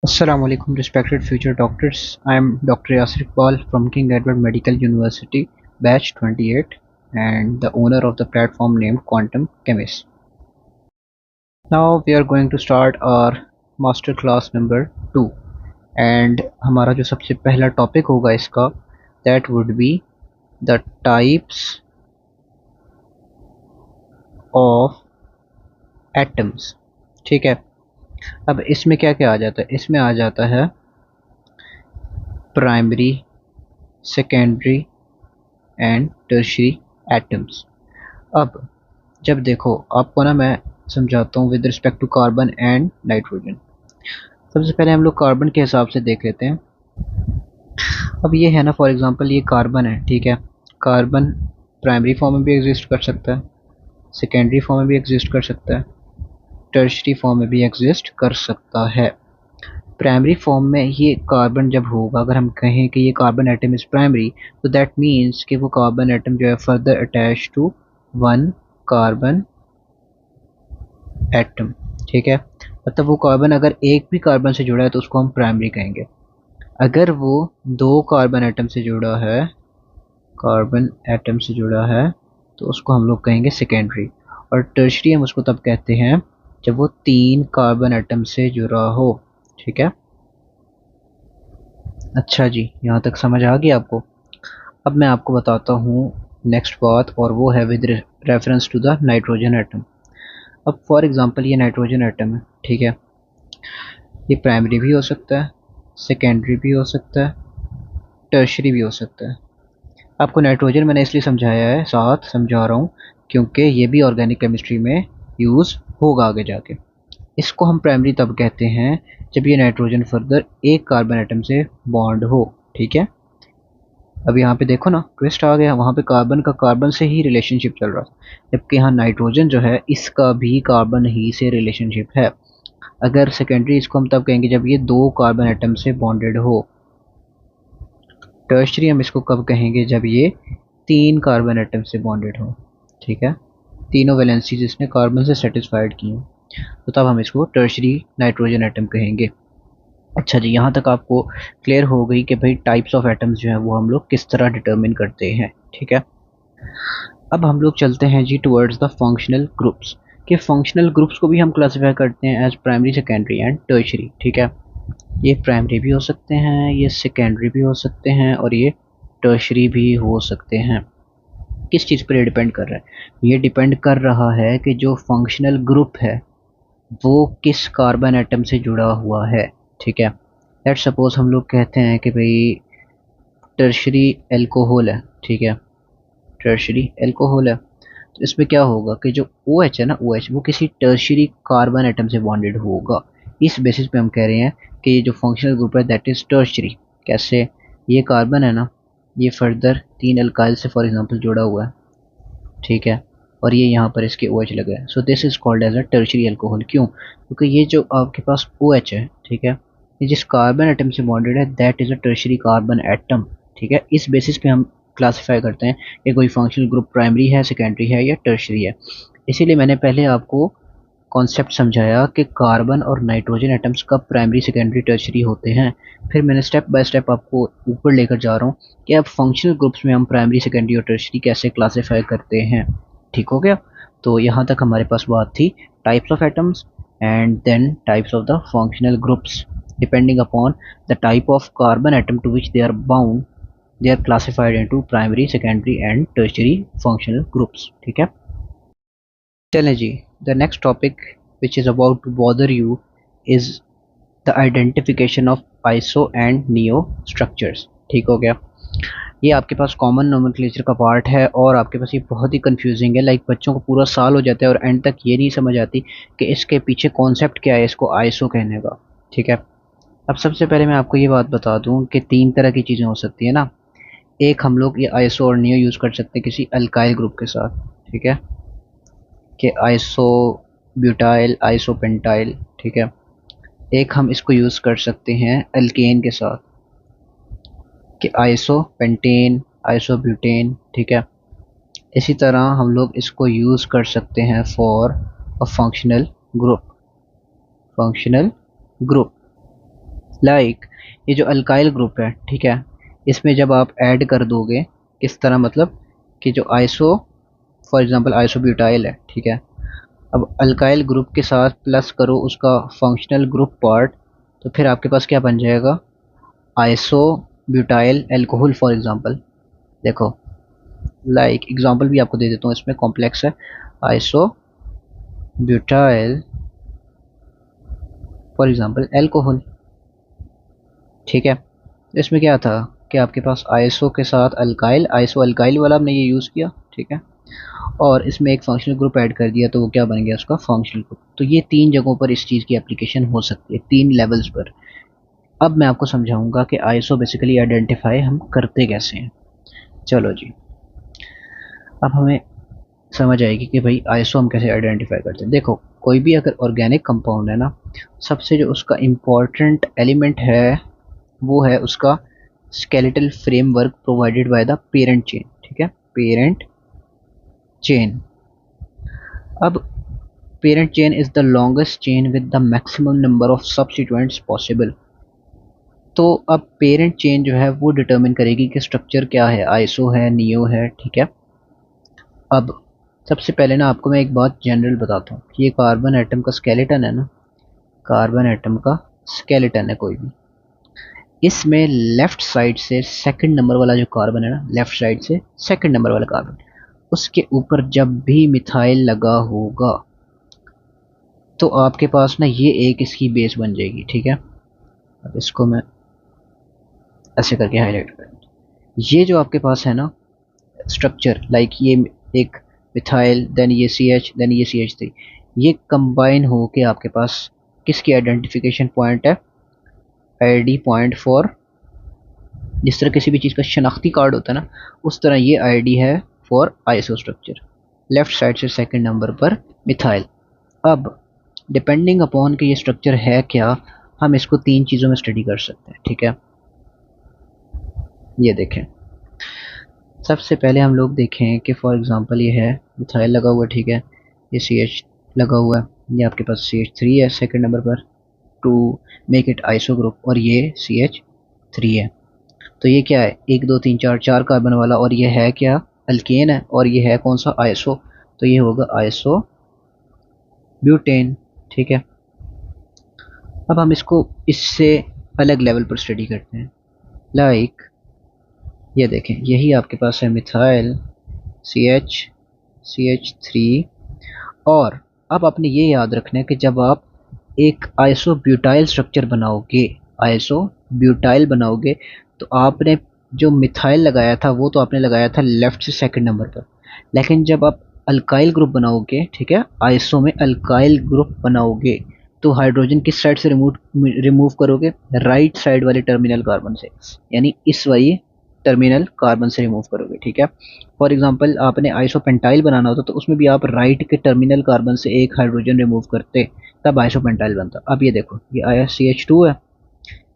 Assalamu alaikum, respected future doctors. I am Dr. Yasir Iqbal from King Edward Medical University, batch 28, and the owner of the platform named Quantum Chemist. Now we are going to start our master class number 2, and हमारा जो सबसे पहला topic होगा इसका that would be the types of atoms. ठीक है, अब इसमें क्या क्या आ जाता है? इसमें आ जाता है primary, secondary and tertiary atoms. अब जब देखो आपको ना मैं समझाता हूँ with respect to carbon and nitrogen. सबसे पहले हम लोग कार्बन के हिसाब से देख लेते हैं। अब ये है ना, फॉर एग्जांपल ये कार्बन है, ठीक है। कार्बन प्राइमरी फॉर्म में भी एग्जिस्ट कर सकता है, सेकेंडरी फॉर्म में भी एग्जिस्ट कर सकता है, टर्शियरी फॉर्म में भी एग्जिस्ट कर सकता है। प्राइमरी फॉर्म में ये कार्बन जब होगा, अगर हम कहें कि ये कार्बन एटम इज प्राइमरी, तो दैट मीन्स कि वो कार्बन एटम जो है further attach to one carbon atom, ठीक है। मतलब वो कार्बन अगर एक भी कार्बन से जुड़ा है तो उसको हम प्राइमरी कहेंगे। अगर वो दो कार्बन एटम से जुड़ा है, कार्बन एटम से जुड़ा है, तो उसको हम लोग कहेंगे सेकेंडरी। और टर्शियरी हम उसको तब कहते हैं जब वो तीन कार्बन एटम से जुड़ा हो, ठीक है। अच्छा जी, यहाँ तक समझ आ गई आपको। अब मैं आपको बताता हूँ नेक्स्ट बात, और वो है with reference to the nitrogen atom. अब फॉर एग्जांपल ये नाइट्रोजन एटम है, ठीक है। ये प्राइमरी भी हो सकता है, सेकेंडरी भी हो सकता है, टर्शियरी भी हो सकता है। आपको नाइट्रोजन मैंने इसलिए समझाया है, साथ समझा रहा हूँ, क्योंकि ये भी ऑर्गेनिक केमिस्ट्री में यूज़ होगा आगे जाके। इसको हम प्राइमरी तब कहते हैं जब ये नाइट्रोजन फर्दर एक कार्बन एटम से बॉन्ड हो, ठीक है। अब यहाँ पे देखो ना, ट्विस्ट आ गया। वहाँ पे कार्बन का कार्बन से ही रिलेशनशिप चल रहा था, जबकि यहाँ नाइट्रोजन जो है इसका भी कार्बन ही से रिलेशनशिप है। अगर सेकेंडरी इसको हम तब कहेंगे जब ये दो कार्बन एटम से बॉन्डेड हो। टर्शियरी हम इसको कब कहेंगे? जब ये तीन कार्बन एटम से बॉन्डेड हो, ठीक है। तीनों वैलेंसीज इसने कार्बन से सेटिस्फाइड की हैं, तो तब हम इसको टर्शियरी नाइट्रोजन एटम कहेंगे। अच्छा जी, यहाँ तक आपको क्लियर हो गई कि भाई टाइप्स ऑफ एटम्स जो हैं वो हम लोग किस तरह डिटरमिन करते हैं, ठीक है। अब हम लोग चलते हैं जी टुवर्ड्स द फंक्शनल ग्रुप्स। के फंक्शनल ग्रुप्स को भी हम क्लासिफाई करते हैं as primary, secondary and tertiary, ठीक है। ये प्राइमरी भी हो सकते हैं, ये सेकेंडरी भी हो सकते हैं, और ये टर्शियरी भी हो सकते हैं। किस चीज़ पर ये डिपेंड कर रहा है? ये डिपेंड कर रहा है कि जो फंक्शनल ग्रुप है वो किस कार्बन एटम से जुड़ा हुआ है, ठीक है। लेट्स सपोज हम लोग कहते हैं कि भाई टर्शियरी एल्कोहल है, ठीक है। टर्शियरी एल्कोहल है, तो इसमें क्या होगा कि जो OH है ना, OH वो किसी टर्शियरी कार्बन एटम से बॉन्डेड होगा। इस बेसिस पे हम कह रहे हैं कि ये जो फंक्शनल ग्रुप है दैट इज टर्शियरी। कैसे? ये कार्बन है ना, ये फर्दर तीन अल्काइल से फॉर एग्जांपल जुड़ा हुआ है, ठीक है। और ये यहाँ पर इसके OH लगा है, so this is called as a tertiary alcohol. क्यों? क्योंकि ये जो आपके पास OH है, ठीक है, ये जिस कार्बन एटम से बॉन्डेड है that is a tertiary carbon atom, ठीक है। इस बेसिस पे हम क्लासिफाई करते हैं कि कोई फंक्शनल ग्रुप प्राइमरी है, सेकेंडरी है या टर्शियरी है। इसीलिए मैंने पहले आपको कॉन्सेप्ट समझाया कि कार्बन और नाइट्रोजन एटम्स कब प्राइमरी, सेकेंडरी, टर्शियरी होते हैं। फिर मैंने स्टेप बाय स्टेप आपको ऊपर लेकर जा रहा हूँ कि अब फंक्शनल ग्रुप्स में हम प्राइमरी, सेकेंडरी और टर्शियरी कैसे क्लासिफाई करते हैं। ठीक हो गया? तो यहाँ तक हमारे पास बात थी types of atoms and then types of the functional groups. Depending upon the type of carbon atom to which they are bound, they are classified into primary, secondary and tertiary functional groups, ठीक है। चलें जी, the next topic which is about to bother you is the identification of iso and neo structures। ठीक हो गया? ये आपके पास common nomenclature का part है और आपके पास ये बहुत ही कंफ्यूजिंग है। लाइक बच्चों को पूरा साल हो जाता है और एंड तक ये नहीं समझ आती कि इसके पीछे कॉन्सेप्ट क्या है इसको आइसो कहने का, ठीक है। अब सबसे पहले मैं आपको ये बात बता दूं कि तीन तरह की चीज़ें हो सकती है ना। एक हम लोग ये आइसो और नियो यूज़ कर सकते हैं किसी अल्काइल ग्रुप के साथ, ठीक है, कि आइसो ब्यूटाइल, आइसो पेंटाइल, ठीक है। एक हम इसको यूज़ कर सकते हैं अल्केन के साथ कि आइसो पेंटेन, आइसो ब्यूटेन, ठीक है। इसी तरह हम लोग इसको यूज़ कर सकते हैं for a functional group, functional group. Like ये जो अल्काइल ग्रुप है, ठीक है, इसमें जब आप ऐड कर दोगे, किस तरह मतलब कि जो आइसो, फॉर एग्जांपल आइसोब्यूटाइल है, ठीक है, अब अल्काइल ग्रुप के साथ प्लस करो उसका फंक्शनल ग्रुप पार्ट, तो फिर आपके पास क्या बन जाएगा, iso butyl alcohol for example. देखो लाइक एग्जांपल भी आपको दे देता हूँ, इसमें कॉम्प्लेक्स है, iso butyl for example alcohol, ठीक है। इसमें क्या था कि आपके पास आइसो के साथ अल्काइल, आइसो अल्काइल वाला हमने ये यूज़ किया, ठीक है, और इसमें एक फंक्शनल ग्रुप ऐड कर दिया, तो वो क्या बन गया उसका फंक्शनल ग्रुप। तो ये तीन जगहों पर इस चीज़ की एप्लीकेशन हो सकती है, तीन लेवल्स पर। अब मैं आपको समझाऊंगा कि आइसो बेसिकली आइडेंटिफाई हम करते कैसे हैं। चलो जी, अब हमें समझ आएगी कि भाई आइसो हम कैसे आइडेंटिफाई करते हैं। देखो कोई भी अगर ऑर्गेनिक कंपाउंड है ना, सबसे जो उसका इम्पॉर्टेंट एलिमेंट है वो है उसका skeletal framework provided by the parent chain, ठीक है, पेरेंट चेन। अब parent chain is the longest chain with the maximum number of substituents possible. तो अब पेरेंट चेन जो है वो डिटरमिन करेगी कि स्ट्रक्चर क्या है, आइसो है, नियो है, ठीक है। अब सबसे पहले ना आपको मैं एक बात जनरल बताता हूँ कि ये कार्बन एटम का स्केलेटन है ना, कार्बन एटम का स्केलेटन है कोई भी, इसमें लेफ्ट साइड से सेकंड नंबर वाला जो कार्बन है ना, लेफ्ट साइड से सेकंड नंबर वाला कार्बन, उसके ऊपर जब भी मिथाइल लगा होगा तो आपके पास ना ये एक इसकी बेस बन जाएगी, ठीक है। अब इसको मैं ऐसे करके हाईलाइट कर, ये जो आपके पास है ना स्ट्रक्चर, लाइक ये एक मिथाइल, देन ये सी एच, देन ये सी एच थ्री, ये कंबाइन हो के आपके पास किसकी आइडेंटिफिकेशन पॉइंट है, आईडी पॉइंट फॉर, जिस तरह किसी भी चीज़ का शनाख्ती कार्ड होता है ना, उस तरह ये आईडी है for iso structure, left side से सेकंड नंबर पर मिथाइल। अब डिपेंडिंग अपॉन कि ये स्ट्रक्चर है क्या, हम इसको तीन चीज़ों में स्टडी कर सकते हैं, ठीक है। ये देखें, सबसे पहले हम लोग देखें कि फॉर एग्जांपल ये है मिथाइल लगा हुआ, ठीक है, ये सी एच लगा हुआ है, ये आपके पास सी एच थ्री है सेकेंड नंबर पर, to make it iso group, और ये सी एच थ्री है। तो ये क्या है, एक दो तीन चार, चार कार्बन वाला, और ये है क्या, अल्केन है, और ये है कौन सा, आइसो, तो ये होगा आइसो ब्यूटेन, ठीक है। अब हम इसको इससे अलग लेवल पर स्टडी करते हैं, लाइक ये देखें, यही आपके पास है मिथाइल सी एच थ्री, और अब आपने ये याद रखना है कि जब आप एक आइसो ब्यूटाइल स्ट्रक्चर बनाओगे, आइसो ब्यूटाइल बनाओगे, तो आपने जो मिथाइल लगाया था वो तो आपने लगाया था लेफ्ट से सेकंड नंबर पर, लेकिन जब आप अल्काइल ग्रुप बनाओगे, ठीक है, आइसो में अल्काइल ग्रुप बनाओगे, तो हाइड्रोजन किस साइड से रिमूव करोगे, राइट साइड वाले टर्मिनल कार्बन से, यानी इस वाली टर्मिनल कार्बन से रिमूव करोगे, ठीक है। फॉर एग्जांपल आपने आइसोपेंटाइल बनाना होता तो उसमें भी आप राइट के टर्मिनल कार्बन से एक हाइड्रोजन रिमूव करते, तब आइसोपेंटाइल बनता। अब ये देखो, ये आया सी एच टू है,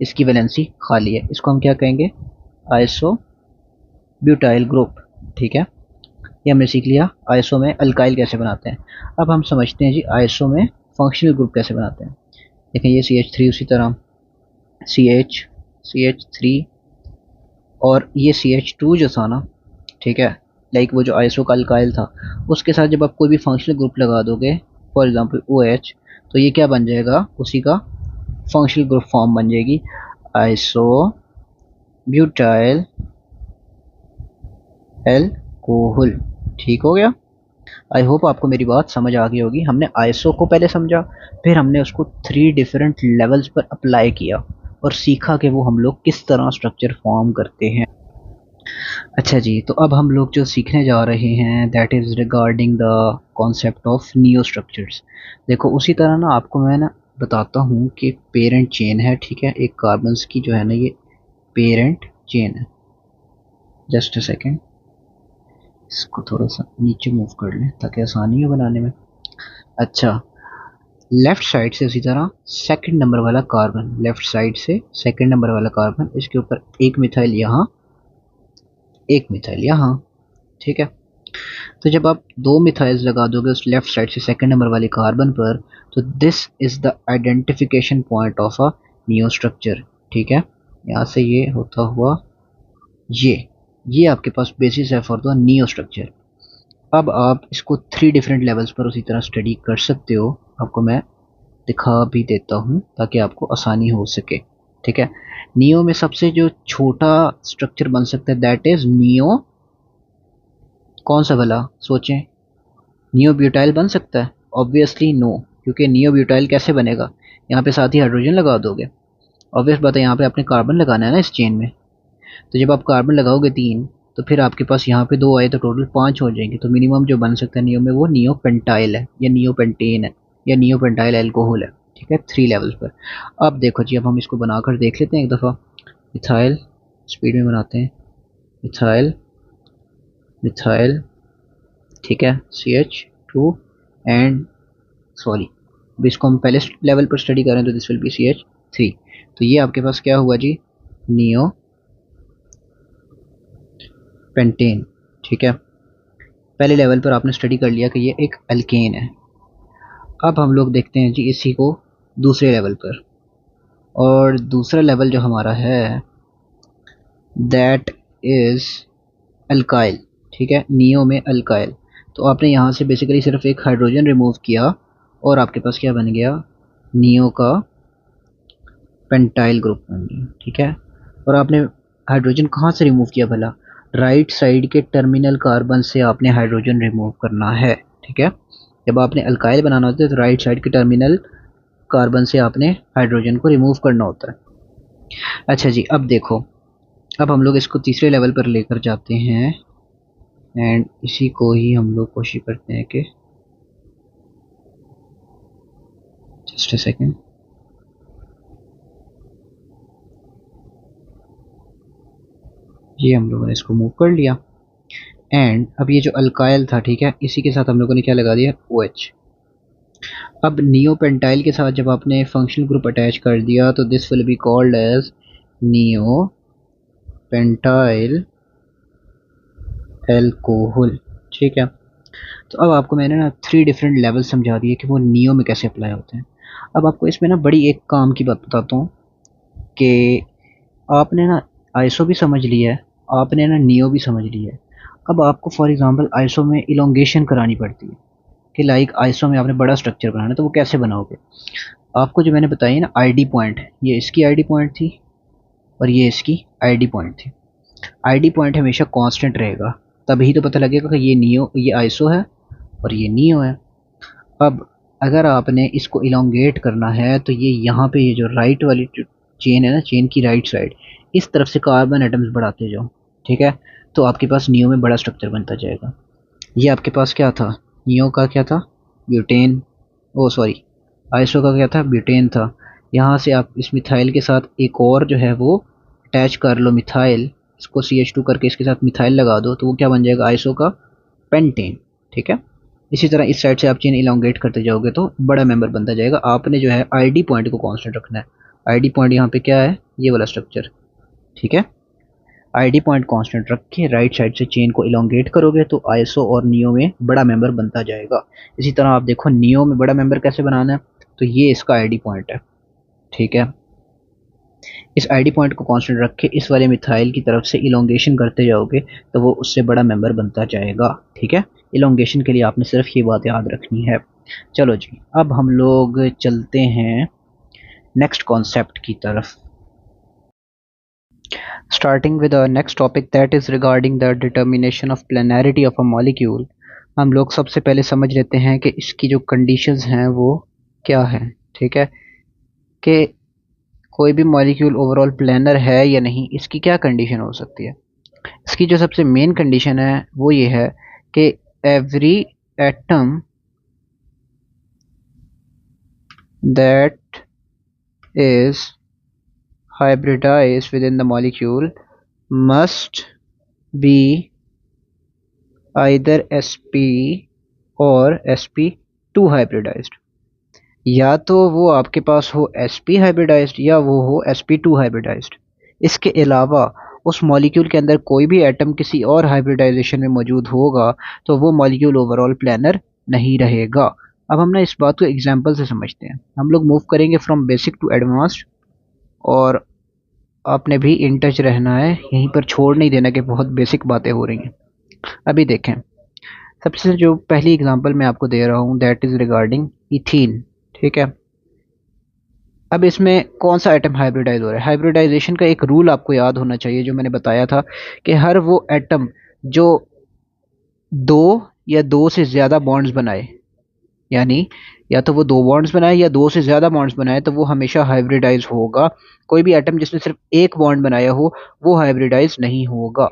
इसकी वैलेंसी खाली है, इसको हम क्या कहेंगे, आइसो ब्यूटाइल ग्रुप, ठीक है। ये हमने सीख लिया आइसो में अल्काइल कैसे बनाते हैं। अब हम समझते हैं जी आइसो में फंक्शनल ग्रुप कैसे बनाते हैं। देखें ये सी एच थ्री, उसी तरह सी एच थ्री, और ये सी एच टू जो था ना, ठीक है, लाइक वो जो आइसो का अल्काइल था, उसके साथ जब आप कोई भी फंक्शनल ग्रुप लगा दोगे, फॉर एग्जांपल ओ एच, तो ये क्या बन जाएगा, उसी का फंक्शनल ग्रुप फॉर्म बन जाएगी, आइसो ब्यूटाइल एल्कोहल, ठीक हो गया। आई होप आपको मेरी बात समझ आ गई होगी। हमने आइसो को पहले समझा, फिर हमने उसको थ्री डिफरेंट लेवल्स पर अप्लाई किया और सीखा कि वो हम लोग किस तरह स्ट्रक्चर फॉर्म करते हैं। अच्छा जी, तो अब हम लोग जो सीखने जा रहे हैं that is regarding the concept of neo structures. देखो उसी तरह ना आपको मैं ना बताता हूँ कि पेरेंट चेन है, ठीक है, एक कार्बन्स की जो है ना, ये पेरेंट चेन है। जस्ट अ सेकेंड, इसको थोड़ा सा नीचे मूव कर लें ताकि आसानी हो बनाने में। अच्छा, लेफ्ट साइड से उसी तरह सेकंड नंबर वाला कार्बन, लेफ्ट साइड से सेकंड नंबर वाला कार्बन, इसके ऊपर एक मिथाइल यहाँ, एक मिथाइल यहाँ, ठीक है। तो जब आप दो मिथाइल्स लगा दोगे उस लेफ्ट साइड से सेकंड नंबर वाले कार्बन पर, तो this is the identification point of a neo structure. ठीक है। यहाँ से ये होता हुआ ये आपके पास बेसिस है फॉर द नियो स्ट्रक्चर। अब आप इसको 3 डिफरेंट लेवल्स पर उसी तरह स्टडी कर सकते हो। आपको मैं दिखा भी देता हूँ ताकि आपको आसानी हो सके। ठीक है, नियो में सबसे जो छोटा स्ट्रक्चर बन सकता है दैट इज नियो, कौन सा भला सोचें, नियो ब्यूटाइल बन सकता है? ऑब्वियसली नो, क्योंकि नियो ब्यूटाइल कैसे बनेगा? यहाँ पे साथ ही हाइड्रोजन लगा दोगे। ऑब्वियस बात है, यहाँ पे आपने कार्बन लगाना है ना इस चेन में। तो जब आप कार्बन लगाओगे 3, तो फिर आपके पास यहाँ पे 2 आए तो टोटल 5 हो जाएंगे। तो मिनिमम जो बन सकता है नियो में वो नियो पेंटाइल है या नियो पेंटेन है या नियो पेंटाइल एल्कोहल है। ठीक है, 3 लेवल्स पर। अब देखो जी, अब हम इसको बनाकर देख लेते हैं एक दफ़ा। मिथाइल, स्पीड में बनाते हैं। मिथाइल, मिथाइल, ठीक है, CH2 एंड सॉरी, अब इसको हम पहले लेवल पर स्टडी करें तो दिस विल बी CH3। तो ये आपके पास क्या हुआ जी, नियो पेंटेन। ठीक है, पहले लेवल पर आपने स्टडी कर लिया कि ये एक अल्केन है। अब हम लोग देखते हैं जी इसी को दूसरे लेवल पर, और दूसरा लेवल जो हमारा है दैट इज़ अल्काइल। ठीक है, नियो में अल्काइल। तो आपने यहाँ से बेसिकली सिर्फ एक हाइड्रोजन रिमूव किया और आपके पास क्या बन गया, नियो का पेंटाइल ग्रुप बन गया। ठीक है, और आपने हाइड्रोजन कहाँ से रिमूव किया भला? राइट साइड के टर्मिनल कार्बन से आपने हाइड्रोजन रिमूव करना है। ठीक है, जब आपने अल्काइल बनाना होता है तो राइट साइड के टर्मिनल कार्बन से आपने हाइड्रोजन को रिमूव करना होता है। अच्छा जी, अब देखो, अब हम लोग इसको तीसरे लेवल पर लेकर जाते हैं एंड इसी को ही हम लोग कोशिश करते हैं कि जस्ट अ सेकेंड, ये हम लोगों ने इसको मूव कर लिया एंड अब ये जो अल्काइल था, ठीक है, इसी के साथ हम लोगों ने क्या लगा दिया, OH। अब नियो पेंटाइल के साथ जब आपने फंक्शनल ग्रुप अटैच कर दिया तो this will be called as neopentyl alcohol. ठीक है, तो अब आपको मैंने ना 3 डिफरेंट लेवल समझा दिए कि वो नियो में कैसे अप्लाई होते हैं। अब आपको इसमें ना बड़ी एक काम की बात बताता हूँ कि आपने ना आइसो भी समझ लिया है, आपने ना नियो भी समझ लिया है। अब आपको फॉर एग्जांपल आइसो में इलोंगेशन करानी पड़ती है कि लाइक आइसो में आपने बड़ा स्ट्रक्चर बनाना है, तो वो कैसे बनाओगे? आपको जो मैंने बताई ना आईडी पॉइंट, ये इसकी आईडी पॉइंट थी और ये इसकी आईडी पॉइंट थी। आईडी पॉइंट हमेशा कांस्टेंट रहेगा, तभी तो पता लगेगा कि ये नियो, ये आइसो है और ये नियो है। अब अगर आपने इसको इलोंगेट करना है तो ये यहाँ पे ये जो राइट वाली चेन है ना, चेन की राइट साइड, इस तरफ से कार्बन एटम्स बढ़ाते जाओ। ठीक है, तो आपके पास नियो में बड़ा स्ट्रक्चर बनता जाएगा। ये आपके पास क्या था, नियो का क्या था, ब्यूटेन, ओ सॉरी, आइसो का क्या था, ब्यूटेन था। यहाँ से आप इस मिथाइल के साथ एक और जो है वो अटैच कर लो, मिथाइल, इसको CH2 करके इसके साथ मिथाइल लगा दो तो वो क्या बन जाएगा, आइसो का पेंटेन। ठीक है, इसी तरह इस साइड से आप चेन इलोंगेट करते जाओगे तो बड़ा मेंबर बनता जाएगा। आपने जो है आईडी पॉइंट को कांस्टेंट रखना है। आईडी पॉइंट यहाँ पे क्या है, ये वाला स्ट्रक्चर। ठीक है, आईडी पॉइंट कांस्टेंट रख के राइट साइड से चेन को इलोंगेट करोगे तो आइसो और नियो में बड़ा मेंबर बनता जाएगा। इसी तरह आप देखो नियो में बड़ा मेंबर कैसे बनाना है, तो ये इसका आईडी पॉइंट है। ठीक है, इस आईडी पॉइंट को कांस्टेंट रख के इस वाले मिथाइल की तरफ से इलोंगेशन करते जाओगे तो वो उससे बड़ा मेंबर बनता जाएगा। ठीक है, इलोंगेशन के लिए आपने सिर्फ ये बात याद रखनी है। चलो जी, अब हम लोग चलते हैं नेक्स्ट कॉन्सेप्ट की तरफ। Starting with our next topic that is regarding the determination of planarity of a molecule, हम लोग सबसे पहले समझ लेते हैं कि इसकी जो कंडीशंस हैं वो क्या है। ठीक है, कि कोई भी मॉलिक्यूल ओवरऑल प्लानर है या नहीं, इसकी क्या कंडीशन हो सकती है। इसकी जो सबसे मेन कंडीशन है वो ये है कि every atom that is hybridized within the molecule must be either sp और sp2 hybridized। या तो वो आपके पास हो sp hybridized या वो हो sp2 hybridized। इसके अलावा उस मॉलिक्यूल के अंदर कोई भी एटम किसी और हाइब्रिडाइजेशन में मौजूद होगा तो वो मॉलिक्यूल ओवरऑल प्लानर नहीं रहेगा। अब हम ना इस बात को एग्जांपल से समझते हैं। हम लोग मूव करेंगे फ्रॉम बेसिक टू एडवांस्ड, और आपने भी इन टच रहना है, यहीं पर छोड़ नहीं देना कि बहुत बेसिक बातें हो रही हैं। अभी देखें, सबसे जो पहली एग्जांपल मैं आपको दे रहा हूँ दैट इज़ रिगार्डिंग इथीन। ठीक है, अब इसमें कौन सा एटम हाइब्रिडाइज हो रहा है? हाइब्रिडाइजेशन का एक रूल आपको याद होना चाहिए जो मैंने बताया था कि हर वो एटम जो दो या दो से ज़्यादा बॉन्ड्स बनाए, यानी या तो वो दो बॉन्ड्स बनाए या दो से ज़्यादा बॉन्ड्स बनाए, तो वो हमेशा हाइब्रिडाइज होगा। कोई भी एटम जिसने सिर्फ एक बॉन्ड बनाया हो वो हाइब्रिडाइज नहीं होगा।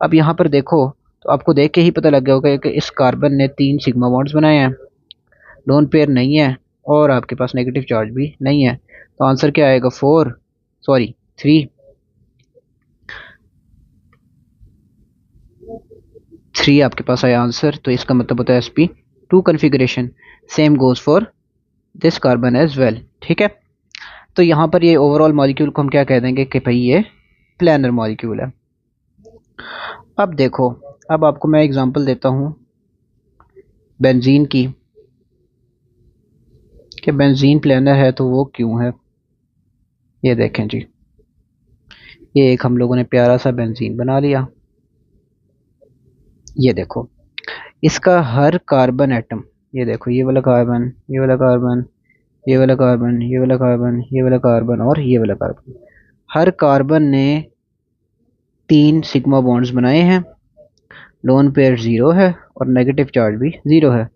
अब यहाँ पर देखो, तो आपको देख के ही पता लग गया होगा कि इस कार्बन ने 3 सिग्मा बॉन्ड्स बनाए हैं, लोन पेयर नहीं है और आपके पास नेगेटिव चार्ज भी नहीं है। तो आंसर क्या आएगा? 3। 3 आपके पास आया आंसर, तो इसका मतलब होता है sp2 configuration. Same goes for this carbon as well. ठीक है, तो यहाँ पर ये ओवरऑल मॉलिक्यूल को हम क्या कह देंगे कि भाई ये प्लानर मॉलिक्यूल है। अब देखो, अब आपको मैं एग्जांपल देता हूँ बेंजीन की, कि बेंजीन प्लानर है तो वो क्यों है। ये देखें जी, ये एक हम लोगों ने प्यारा सा बेंजीन बना लिया। ये देखो, इसका हर कार्बन एटम, ये देखो ये वाला कार्बन, ये वाला कार्बन, ये वाला कार्बन, ये वाला कार्बन, ये वाला कार्बन और ये वाला कार्बन, हर कार्बन ने 3 सिग्मा बॉन्ड्स बनाए हैं। लोन पेयर 0 है और नेगेटिव चार्ज भी 0 है।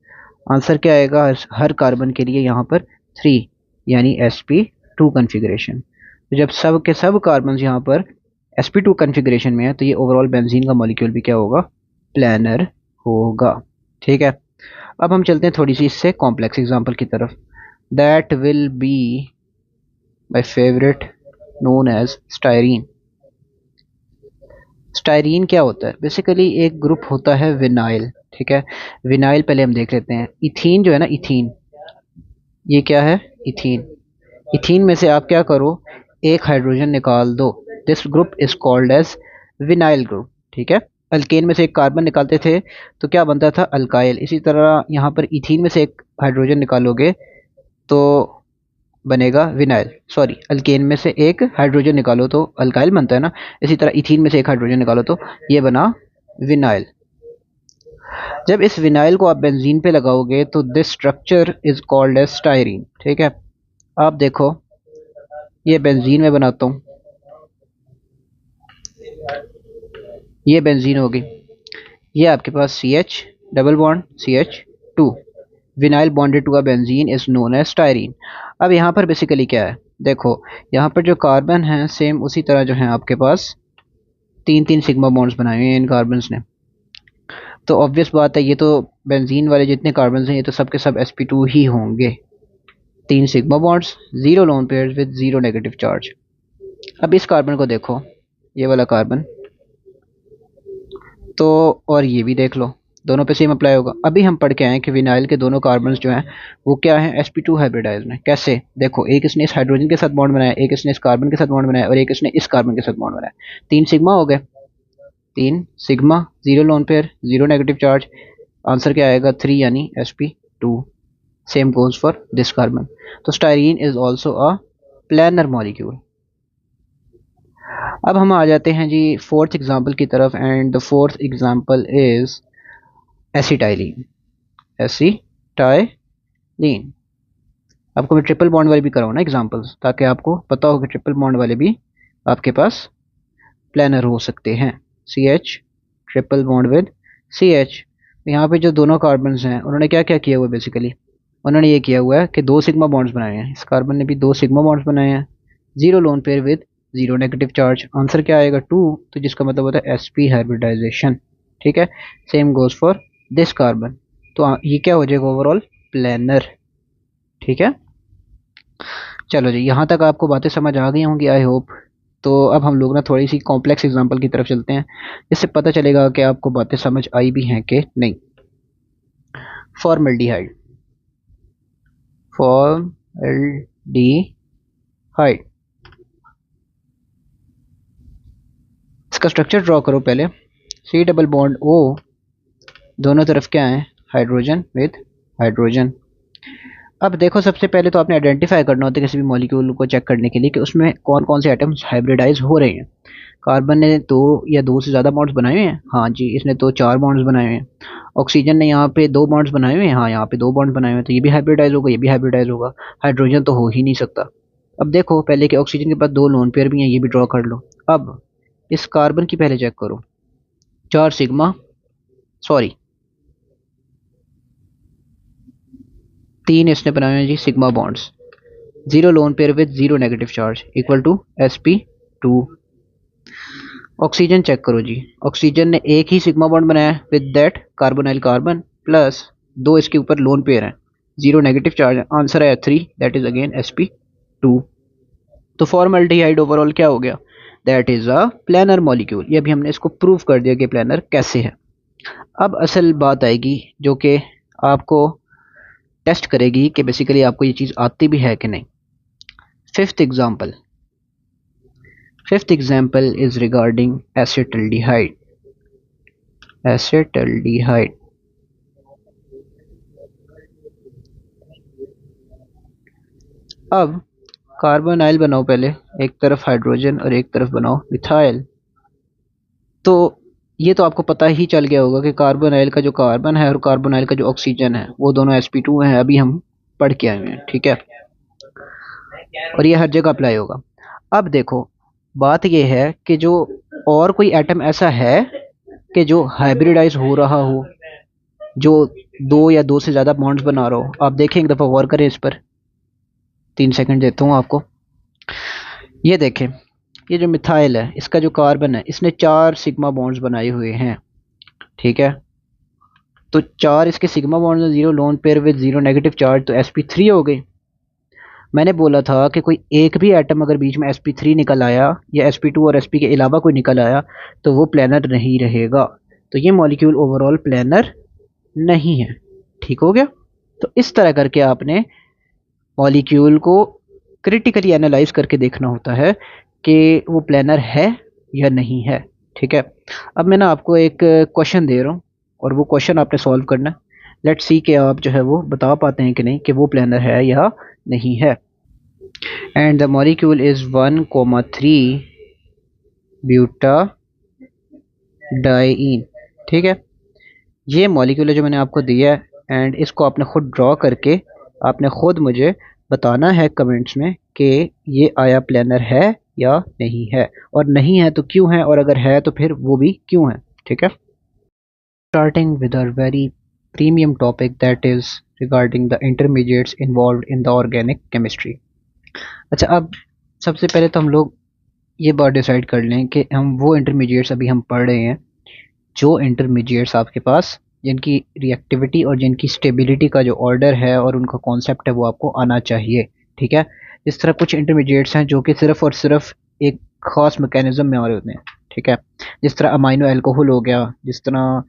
आंसर क्या आएगा हर कार्बन के लिए? यहाँ पर 3, यानी sp2 कन्फिग्रेशन। तो जब सब के सब कार्बन यहाँ पर sp2 कन्फिग्रेशन में है तो ये ओवरऑल बेंजीन का मॉलिक्यूल भी क्या होगा? प्लानर होगा। ठीक है, अब हम चलते हैं थोड़ी सी इससे कॉम्प्लेक्स एग्जांपल की तरफ। That will be my favourite known as styrene. Styrene क्या होता है? बेसिकली एक ग्रुप होता है विनाइल। ठीक है, विनाइल पहले हम देख लेते हैं। इथीन जो है ना, इथीन, ये क्या है? इथीन। इथीन में से आप क्या करो, एक हाइड्रोजन निकाल दो। This group is called as vinyl group. ठीक है, अल्केन में से एक कार्बन निकालते थे तो क्या बनता था? अल्काइल। इसी तरह यहाँ पर इथीन में से एक हाइड्रोजन निकालोगे तो बनेगा विनाइल। सॉरी, अल्केन में से एक हाइड्रोजन निकालो तो अल्काइल बनता है ना, इसी तरह इथीन में से एक हाइड्रोजन निकालो तो ये बना विनाइल। जब इस विनाइल को आप बेंजीन पे लगाओगे तो this structure is called as styrene. ठीक है, आप देखो, ये बेंजीन में बनाता हूँ, ये बेंजीन होगी, ये आपके पास CH double bond CH2, vinyl bonded to a benzene is known as styrene. अब यहाँ पर बेसिकली क्या है, देखो यहाँ पर जो कार्बन है सेम उसी तरह जो है आपके पास 3 सिग्मा बॉन्ड्स बनाए हुए हैं इन कार्बन्स ने। तो ऑब्वियस बात है, ये तो बेंजीन वाले जितने कार्बन हैं ये तो सब के सब sp2 ही होंगे। 3 sigma bonds, 0 lone pairs with 0 negative charge. अब इस कार्बन को देखो, ये वाला कार्बन, तो और ये भी देख लो, दोनों पे सेम अप्लाई होगा। अभी हम पढ़ के आए कि विनाइल के दोनों कार्बन्स जो हैं वो क्या है? sp2 हाइब्रिडाइज में। कैसे? देखो, एक इसने इस हाइड्रोजन के साथ बॉन्ड बनाया, एक इसने इस कार्बन के साथ बॉन्ड बनाया और एक इसने इस कार्बन के साथ बॉन्ड बनाया। 3 सिग्मा हो गए, 3 sigma, 0 lone pair, 0 negative charge. Answer क्या आएगा? 3, यानी sp2। Same goes for this carbon. तो styrene is also a planar molecule. अब हम आ जाते हैं जी फोर्थ एग्जाम्पल की तरफ, and the fourth example is acetylene. Acetylene, आपको मैं ट्रिपल बॉन्ड वाले भी कराऊँ ना एग्जाम्पल्स, ताकि आपको पता हो कि ट्रिपल बॉन्ड वाले भी आपके पास प्लानर हो सकते हैं। CH triple bond with CH। यहाँ पे जो दोनों कार्बन्स हैं उन्होंने क्या क्या किया हुआ है? बेसिकली उन्होंने ये किया हुआ है कि 2 सिग्मा बॉन्ड्स बनाए हैं। इस कार्बन ने भी 2 सिग्मा बॉन्ड्स बनाए हैं, 0 lone pair with 0 negative charge. Answer क्या आएगा? 2, तो जिसका मतलब होता है sp हाइब्रिडाइजेशन। ठीक है, same goes for this carbon. तो ये क्या हो जाएगा? Overall planar. ठीक है, चलो जी, यहाँ तक आपको बातें समझ आ गई होंगी आई होप। तो अब हम लोग ना थोड़ी सी कॉम्प्लेक्स एग्जांपल की तरफ चलते हैं, इससे पता चलेगा कि आपको बातें समझ आई भी हैं कि नहीं। फॉर्मल्डिहाइड, फॉर्मल्डिहाइड, इसका स्ट्रक्चर ड्रॉ करो पहले। C डबल बॉन्ड O, दोनों तरफ क्या है? Hydrogen with hydrogen. अब देखो, सबसे पहले तो आपने आइडेंटिफाई करना होता है किसी भी मॉलिक्यूल को चेक करने के लिए कि उसमें कौन कौन से एटम्स हाइब्रिडाइज हो रहे हैं। कार्बन ने दो या दो से ज़्यादा बॉन्ड्स बनाए हुए हैं, हाँ जी, इसने तो चार बॉन्ड्स बनाए हुए हैं। ऑक्सीजन ने यहाँ पे दो बॉन्ड्स बनाए हुए हैं, हाँ यहाँ पे दो बॉन्ड्स बनाए हुए हैं, तो ये भी हाइब्रिडाइज होगा, ये भी हाइब्रिडाइज होगा। हाइड्रोजन तो हो ही नहीं सकता। अब देखो, पहले कि ऑक्सीजन के पास दो लोन पेयर भी हैं, ये भी ड्रॉ कर लो। अब इस कार्बन की पहले चेक करो, चार सिग्मा, सॉरी तीन इसने बनाए हुए हैं जी sigma bonds, zero lone pair with zero negative charge equal to sp2। Oxygen check करो जी, ऑक्सीजन ने एक ही सिग्मा बॉन्ड बनाया है with that carbonyl carbon, plus दो इसके ऊपर लोन पेयर हैं, जीरो नेगेटिव चार्ज, आंसर है 3, दैट इज अगेन sp2। तो फॉर्मल्डिहाइड ओवरऑल क्या हो गया, that is a planar molecule. ये अभी हमने इसको प्रूव कर दिया कि प्लानर कैसे है। अब असल बात आएगी जो कि आपको टेस्ट करेगी कि बेसिकली आपको ये चीज़ आती भी है कि नहीं। Fifth example, fifth example is regarding acetaldehyde। acetaldehyde, अब कार्बोनाइल बनाओ पहले, एक तरफ हाइड्रोजन और एक तरफ बनाओ मिथाइल। तो ये तो आपको पता ही चल गया होगा कि कार्बोनाइल का जो कार्बन है और कार्बोनाइल का जो ऑक्सीजन है वो दोनों sp2 हैं, अभी हम पढ़ के आए हुए हैं, ठीक है, और ये हर जगह अप्लाई होगा। अब देखो, बात ये है कि जो और कोई एटम ऐसा है कि जो हाइब्रिडाइज हो रहा हो, जो दो या दो से ज़्यादा बॉन्ड्स बना रहा हो। आप देखें, एक दफ़ा गौर करें इस पर, 3 सेकंड देता हूँ आपको। ये देखें, ये जो मिथाइल है, इसका जो कार्बन है, इसने चार सिग्मा बॉन्ड्स बनाए हुए हैं, ठीक है। तो चार इसके सिग्मा बॉन्ड्स हैं, zero lone pair with zero negative charge, तो sp3 हो गई। मैंने बोला था कि कोई एक भी एटम अगर बीच में sp3 निकल आया या sp2 और sp के अलावा कोई निकल आया तो वो प्लानर नहीं रहेगा। तो ये मॉलिक्यूल ओवरऑल प्लानर नहीं है, ठीक हो गया। तो इस तरह करके आपने मॉलिक्यूल को क्रिटिकली एनालाइज करके देखना होता है कि वो प्लानर है या नहीं है, ठीक है। अब मैं ना आपको एक क्वेश्चन दे रहा हूँ और वो क्वेश्चन आपने सॉल्व करना है। लेट्स सी कि आप जो है वो बता पाते हैं कि नहीं कि वो प्लानर है या नहीं है। And the molecule is 1,3 butadiene, ठीक है। ये मॉलिक्यूल है जो मैंने आपको दिया है, एंड इसको आपने खुद ड्रॉ करके आपने खुद मुझे बताना है कमेंट्स में कि ये आया प्लानर है या नहीं है, और नहीं है तो क्यों है, और अगर है तो फिर वो भी क्यों है, ठीक है। Starting with our very premium topic that is regarding the intermediates involved in the organic chemistry. अच्छा, अब सबसे पहले तो हम लोग ये बात डिसाइड कर लें कि हम वो इंटरमीडिएट्स अभी हम पढ़ रहे हैं, जो इंटरमीडिएट्स आपके पास जिनकी रिएक्टिविटी और जिनकी स्टेबिलिटी का जो ऑर्डर है और उनका कॉन्सेप्ट है वो आपको आना चाहिए, ठीक है। इस तरह कुछ इंटरमीडिएट्स हैं जो कि सिर्फ और सिर्फ एक खास मैकेनिज्म में आ रहे होते हैं, ठीक है। जिस तरह अमाइनो अल्कोहल हो गया, जिस तरह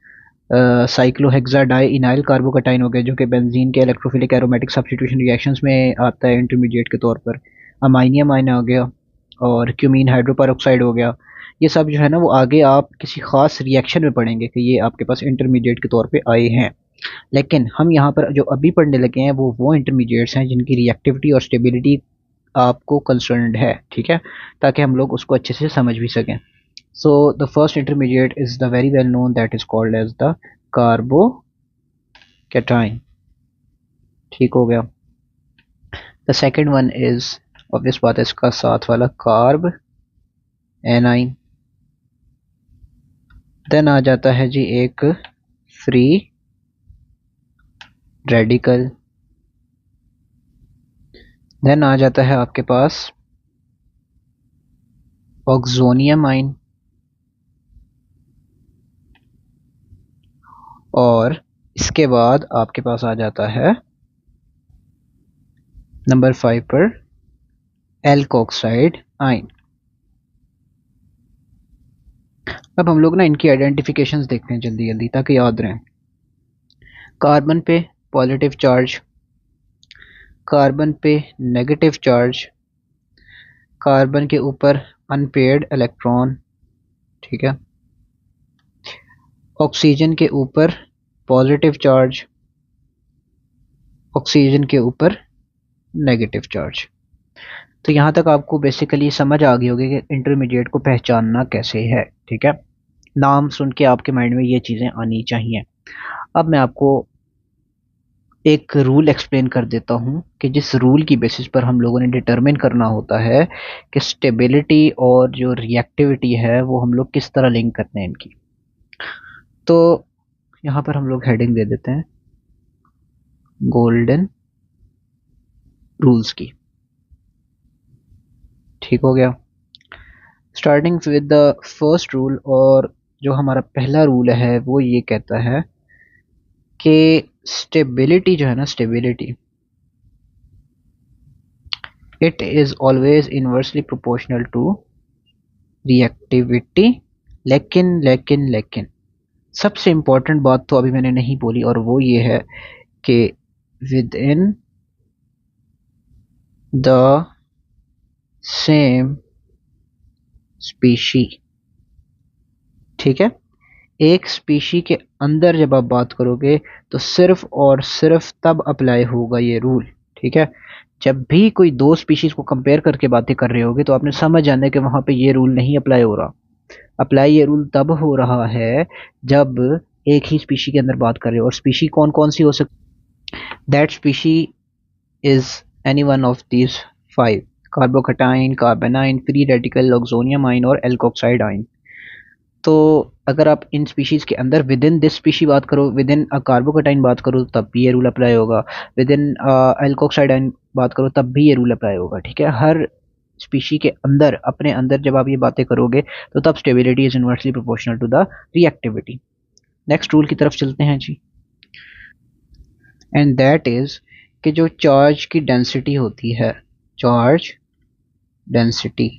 साइक्लोहेक्साडाई इनाइल कार्बोकटाइन हो गया जो कि बेंजीन के इलेक्ट्रोफिलिक एरोमेटिक सब्स्टिट्यूशन रिएक्शंस में आता है इंटरमीडिएट के तौर पर। अमाइनियम आयन हो गया और क्यूमीन हाइड्रोपेरोक्साइड हो गया। ये सब जो है ना वो आगे आप किसी खास रिएक्शन में पढ़ेंगे कि ये आपके पास इंटरमीडिएट के तौर पे आए हैं। लेकिन हम यहाँ पर जो अभी पढ़ने लगे हैं वो इंटरमीडिएट्स हैं जिनकी रिएक्टिविटी और स्टेबिलिटी आपको कंसर्न्ड है, ठीक है, ताकि हम लोग उसको अच्छे से समझ भी सकें। So the first intermediate is the very well known that is called as the carbocation, ठीक हो गया। The second one is obvious बात है, इसका साथ वाला कार्ब एनाइन। देन आ जाता है जी एक फ्री रेडिकल। देन आ जाता है आपके पास ऑक्सोनियम आइन, और इसके बाद आपके पास आ जाता है नंबर 5 पर एल्कोक्साइड आइन। अब हम लोग ना इनकी आइडेंटिफिकेशंस देखते हैं जल्दी जल्दी ताकि याद रहें। कार्बन पे पॉजिटिव चार्ज, कार्बन पे नेगेटिव चार्ज, कार्बन के ऊपर अनपेयर्ड इलेक्ट्रॉन, ठीक है। ऑक्सीजन के ऊपर पॉजिटिव चार्ज, ऑक्सीजन के ऊपर नेगेटिव चार्ज। तो यहाँ तक आपको बेसिकली समझ आ गई होगी कि इंटरमीडिएट को पहचानना कैसे है। ठीक है, नाम सुन के आपके माइंड में ये चीज़ें आनी चाहिए। अब मैं आपको एक रूल एक्सप्लेन कर देता हूँ कि जिस रूल की बेसिस पर हम लोगों ने डिटरमिन करना होता है कि स्टेबिलिटी और जो रिएक्टिविटी है वो हम लोग किस तरह लिंक करते हैं इनकी। तो यहाँ पर हम लोग हेडिंग दे देते हैं गोल्डन रूल्स की। ठीक हो गया। Starting with the first rule, और जो हमारा पहला रूल है वो ये कहता है कि स्टेबिलिटी जो है ना, stability it is always inversely proportional to reactivity. लेकिन सबसे इंपॉर्टेंट बात तो अभी मैंने नहीं बोली, और वो ये है कि with in the same species. ठीक है, एक स्पीशी के अंदर जब आप बात करोगे तो सिर्फ और सिर्फ तब अप्लाई होगा ये रूल। ठीक है, जब भी कोई दो स्पीशीज को कंपेयर करके बातें कर रहे होगे तो आपने समझ जाना है कि वहां पे ये रूल नहीं अप्लाई हो रहा। अप्लाई ये रूल तब हो रहा है जब एक ही स्पीशी के अंदर बात कर रहे हो, और स्पीशी कौन कौन सी हो सकती। That species is any one of these five: कार्बोकटाइन, कार्बेनाइन, free radical, oxonium आइन और एल्कोक्साइड आइन। तो अगर आप इन स्पीशीज के अंदर विद इन दिस स्पीशी बात करो, विद इन कार्बोकटाइन बात करो तब भी ये रूल अप्लाई होगा, विद इन एल्कोक्साइड आइन बात करो तब भी ये रूल अप्लाई होगा। ठीक है, हर स्पीशी के अंदर, अपने अंदर जब आप ये बातें करोगे तो तब stability is inversely proportional to the reactivity. Next rule की तरफ चलते हैं जी, एंड दैट इज कि जो चार्ज की डेंसिटी होती है, चार्ज डेंसिटी,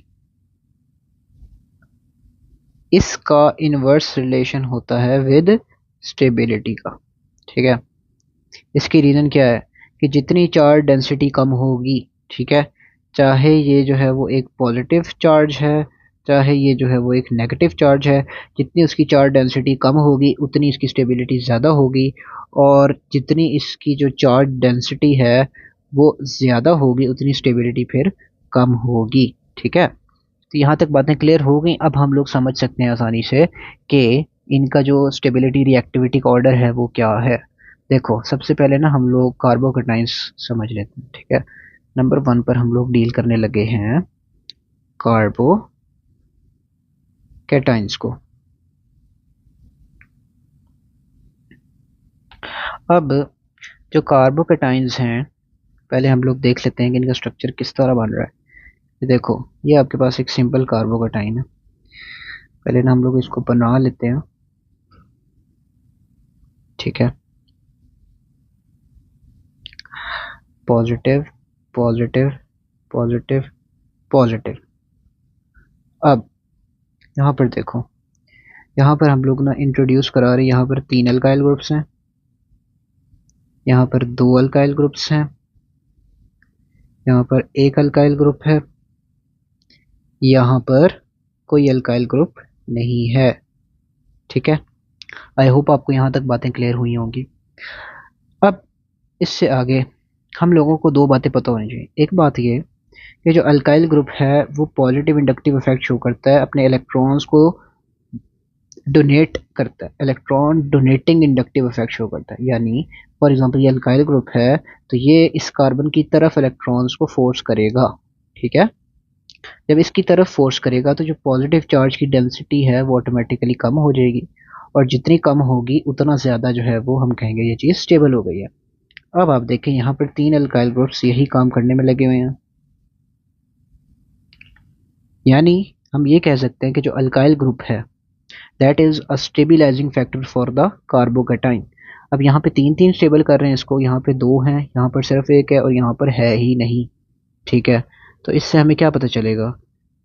इसका इनवर्स रिलेशन होता है विद स्टेबिलिटी का। ठीक है, इसकी रीज़न क्या है कि जितनी चार्ज डेंसिटी कम होगी, ठीक है, चाहे ये जो है वो एक पॉजिटिव चार्ज है, चाहे ये जो है वो एक नेगेटिव चार्ज है, जितनी उसकी चार्ज डेंसिटी कम होगी उतनी इसकी स्टेबिलिटी ज़्यादा होगी, और जितनी इसकी जो चार्ज डेंसिटी है वो ज़्यादा होगी उतनी स्टेबिलिटी फिर कम होगी। ठीक है, तो यहाँ तक बातें क्लियर हो गई। अब हम लोग समझ सकते हैं आसानी से कि इनका जो स्टेबिलिटी रिएक्टिविटी का ऑर्डर है वो क्या है। देखो, सबसे पहले ना हम लोग कार्बोकटाइंस समझ लेते हैं। ठीक है, नंबर 1 पर हम लोग डील करने लगे हैं कार्बोकैटाइंस को। अब जो कार्बोकैटाइंस हैं, पहले हम लोग देख लेते हैं कि इनका स्ट्रक्चर किस तरह बन रहा है। ये देखो, ये आपके पास एक सिंपल कार्बोकैटाइन है। पहले ना हम लोग इसको बना लेते हैं। ठीक है, पॉजिटिव पॉजिटिव पॉजिटिव पॉजिटिव। अब यहाँ पर देखो, यहाँ पर हम लोग ना इंट्रोड्यूस करा रहे हैं, यहाँ पर 3 अल्काइल ग्रुप्स हैं, यहाँ पर 2 अल्काइल ग्रुप्स हैं, यहाँ पर 1 अल्काइल ग्रुप है, यहाँ पर कोई अल्काइल ग्रुप नहीं है। ठीक है, आई होप आपको यहाँ तक बातें क्लियर हुई होंगी। अब इससे आगे हम लोगों को दो बातें पता होनी चाहिए। एक बात ये कि जो अल्काइल ग्रुप है वो पॉजिटिव इंडक्टिव इफेक्ट शो करता है, अपने इलेक्ट्रॉन्स को डोनेट करता है, electron donating inductive effect show करता है। यानी फॉर एग्जांपल ये अल्काइल ग्रुप है तो ये इस कार्बन की तरफ इलेक्ट्रॉन्स को फोर्स करेगा। ठीक है, जब इसकी तरफ फोर्स करेगा तो जो पॉजिटिव चार्ज की डेंसिटी है वो ऑटोमेटिकली कम हो जाएगी, और जितनी कम होगी उतना ज़्यादा जो है वो हम कहेंगे ये चीज़ स्टेबल हो गई है। अब आप देखें यहाँ पर 3 अल्काइल ग्रुप्स यही काम करने में लगे हुए हैं। यानी हम ये कह सकते हैं कि जो अल्काइल ग्रुप है that is a stabilising factor for the carbocation. अब यहाँ पे 3 स्टेबल कर रहे हैं इसको, यहाँ पे 2 हैं, यहाँ पर सिर्फ 1 है, और यहाँ पर है ही नहीं। ठीक है, तो इससे हमें क्या पता चलेगा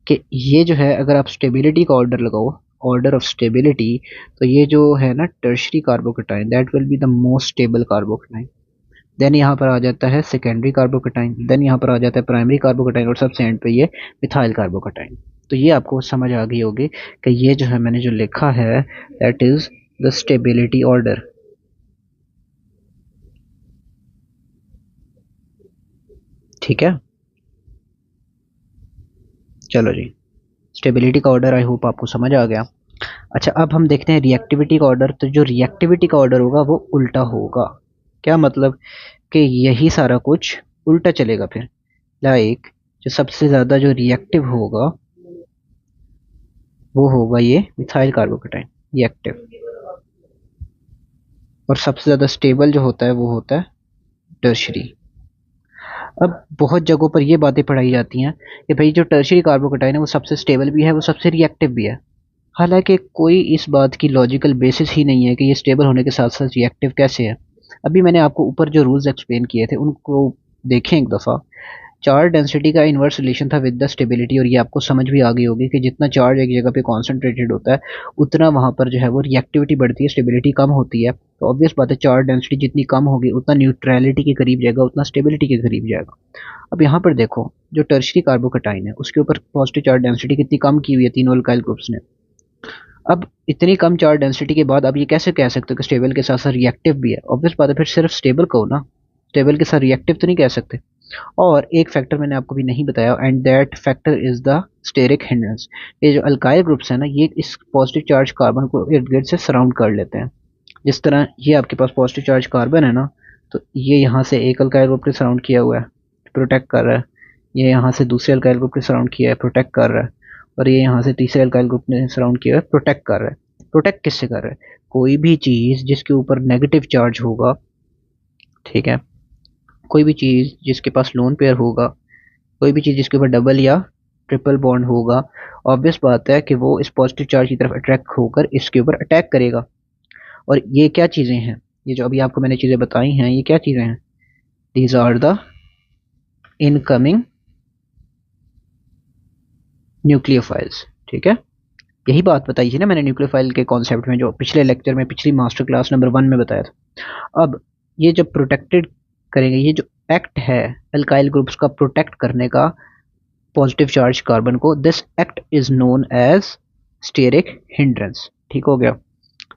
कि ये जो है, अगर आप स्टेबिलिटी का ऑर्डर लगाओ, ऑर्डर ऑफ स्टेबिलिटी, तो ये जो है ना tertiary carbocation that will be the most stable carbocation. Then यहाँ पर आ जाता है सेकेंडरी कार्बोकैटाइन, देन यहाँ पर आ जाता है प्राइमरी कार्बोकैटाइन, और सबसे एंड पे ये मिथाइल कार्बोकैटाइन। तो ये आपको समझ आ गई होगी कि ये जो है मैंने जो लिखा है that is the stability order. ठीक है, चलो जी, स्टेबिलिटी का ऑर्डर आई होप आपको समझ आ गया। अच्छा, अब हम देखते हैं रिएक्टिविटी का ऑर्डर। तो जो रिएक्टिविटी का ऑर्डर होगा वो उल्टा होगा। क्या मतलब कि यही सारा कुछ उल्टा चलेगा फिर। लाइक जो सबसे ज़्यादा जो रिएक्टिव होगा वो होगा ये मिथाइल कार्बोकेटाइन, रिएक्टिव। और सबसे ज़्यादा स्टेबल जो होता है वो होता है टर्शरी। अब बहुत जगहों पर ये बातें पढ़ाई जाती हैं कि भाई जो टर्शरी कार्बोकेटाइन है वो सबसे स्टेबल भी है, वो सबसे रिएक्टिव भी है। हालांकि कोई इस बात की लॉजिकल बेसिस ही नहीं है कि ये स्टेबल होने के साथ साथ रिएक्टिव कैसे है। अभी मैंने आपको ऊपर जो रूल्स एक्सप्लेन किए थे उनको देखें एक दफ़ा। चार्ज डेंसिटी का इन्वर्स रिलेशन था विद द स्टेबिलिटी, और ये आपको समझ भी आ गई होगी कि जितना चार्ज एक जगह पे कॉन्सेंट्रेटेड होता है उतना वहाँ पर जो है वो रिएक्टिविटी बढ़ती है, स्टेबिलिटी कम होती है। तो ऑब्वियस बात है चार्ज डेंसिटी जितनी कम होगी उतना न्यूट्रलिटी के करीब जाएगा, उतना स्टेबिलिटी के करीब जाएगा। अब यहाँ पर देखो जो टर्शरी कार्बोकेटाइन है उसके ऊपर पॉजिटिव चार्ज डेंसिटी कितनी कम की हुई है तीनों अल्काइल ग्रुप्स ने। अब इतनी कम चार्ज डेंसिटी के बाद अब ये कैसे कह सकते हो कि स्टेबल के साथ साथ रिएक्टिव भी है। ऑब्वियस बात है फिर सिर्फ स्टेबल कहो ना, स्टेबल के साथ रिएक्टिव तो नहीं कह सकते। और एक फैक्टर मैंने आपको भी नहीं बताया, and that factor is the steric hindrance. ये जो अल्काइल ग्रुप्स है ना ये इस पॉजिटिव चार्ज कार्बन को इर्द गिर्द से सराउंड कर लेते हैं। जिस तरह ये आपके पास पॉजिटिव चार्ज कार्बन है ना, तो ये यहाँ से एक अल्काइल ग्रुप के सराउंड किया हुआ है, प्रोटेक्ट कर रहा है। ये यहाँ से दूसरे अल्काइल ग्रुप के सराउंड किया है, प्रोटेक्ट कर रहा है। और ये यहाँ से तीसरे अल्काइल ग्रुप ने सराउंड किया है, प्रोटेक्ट कर रहा है। प्रोटेक्ट किससे कर रहा है? कोई भी चीज़ जिसके ऊपर नेगेटिव चार्ज होगा, ठीक है, कोई भी चीज़ जिसके पास लोन पेयर होगा, कोई भी चीज़ जिसके ऊपर डबल या ट्रिपल बॉन्ड होगा, ऑब्वियस बात है कि वो इस पॉजिटिव चार्ज की तरफ अट्रैक्ट होकर इसके ऊपर अटैक करेगा। और ये क्या चीज़ें हैं, ये जो अभी आपको मैंने चीज़ें बताई हैं ये क्या चीज़ें हैं? These are the incoming nucleophiles. ठीक है, यही बात बताई थी ना मैंने न्यूक्लियोफाइल के कॉन्सेप्ट में, जो पिछले लेक्चर में पिछली मास्टर क्लास नंबर 1 में बताया था। अब ये जब प्रोटेक्टेड करेंगे, ये जो एक्ट है अल्काइल ग्रुप्स का प्रोटेक्ट करने का पॉजिटिव चार्ज कार्बन को, this act is known as steric hindrance. ठीक हो गया,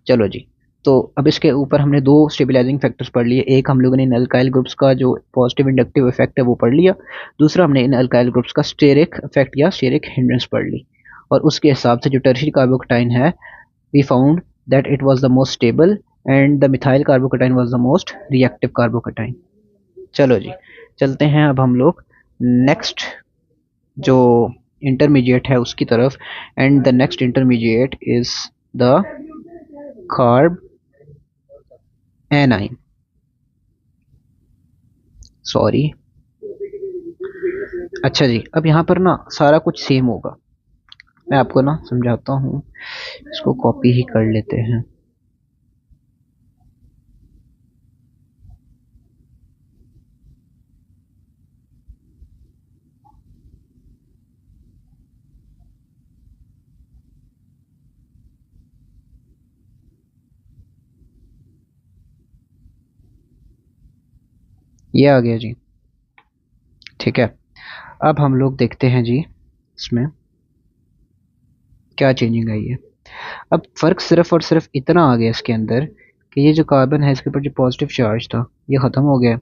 चलो जी। तो अब इसके ऊपर हमने दो स्टेबलाइजिंग फैक्टर्स पढ़ लिए। एक हम लोगों ने इन अल्काइल ग्रुप्स का जो पॉजिटिव इंडक्टिव इफेक्ट है वो पढ़ लिया। दूसरा हमने इन अल्काइल ग्रुप्स का स्टेरिक इफेक्ट या स्टेरिक हिंड्रेंस पढ़ ली। और उसके हिसाब से जो टर्शियरी कार्बोकेटाइन है, we found that it was the most stable and the methyl carbocation was the most reactive carbocation. चलो जी, चलते हैं अब हम लोग नेक्स्ट जो इंटरमीडिएट है उसकी तरफ। And the next intermediate is the carb A9, sorry. अच्छा जी, अब यहाँ पर ना सारा कुछ सेम होगा, मैं आपको ना समझाता हूँ। इसको कॉपी ही कर लेते हैं। ये आ गया जी, ठीक है। अब हम लोग देखते हैं जी इसमें क्या चेंजिंग आई है। अब फर्क सिर्फ और सिर्फ इतना आ गया इसके अंदर कि ये जो कार्बन है इसके ऊपर जो पॉजिटिव चार्ज था ये ख़त्म हो गया।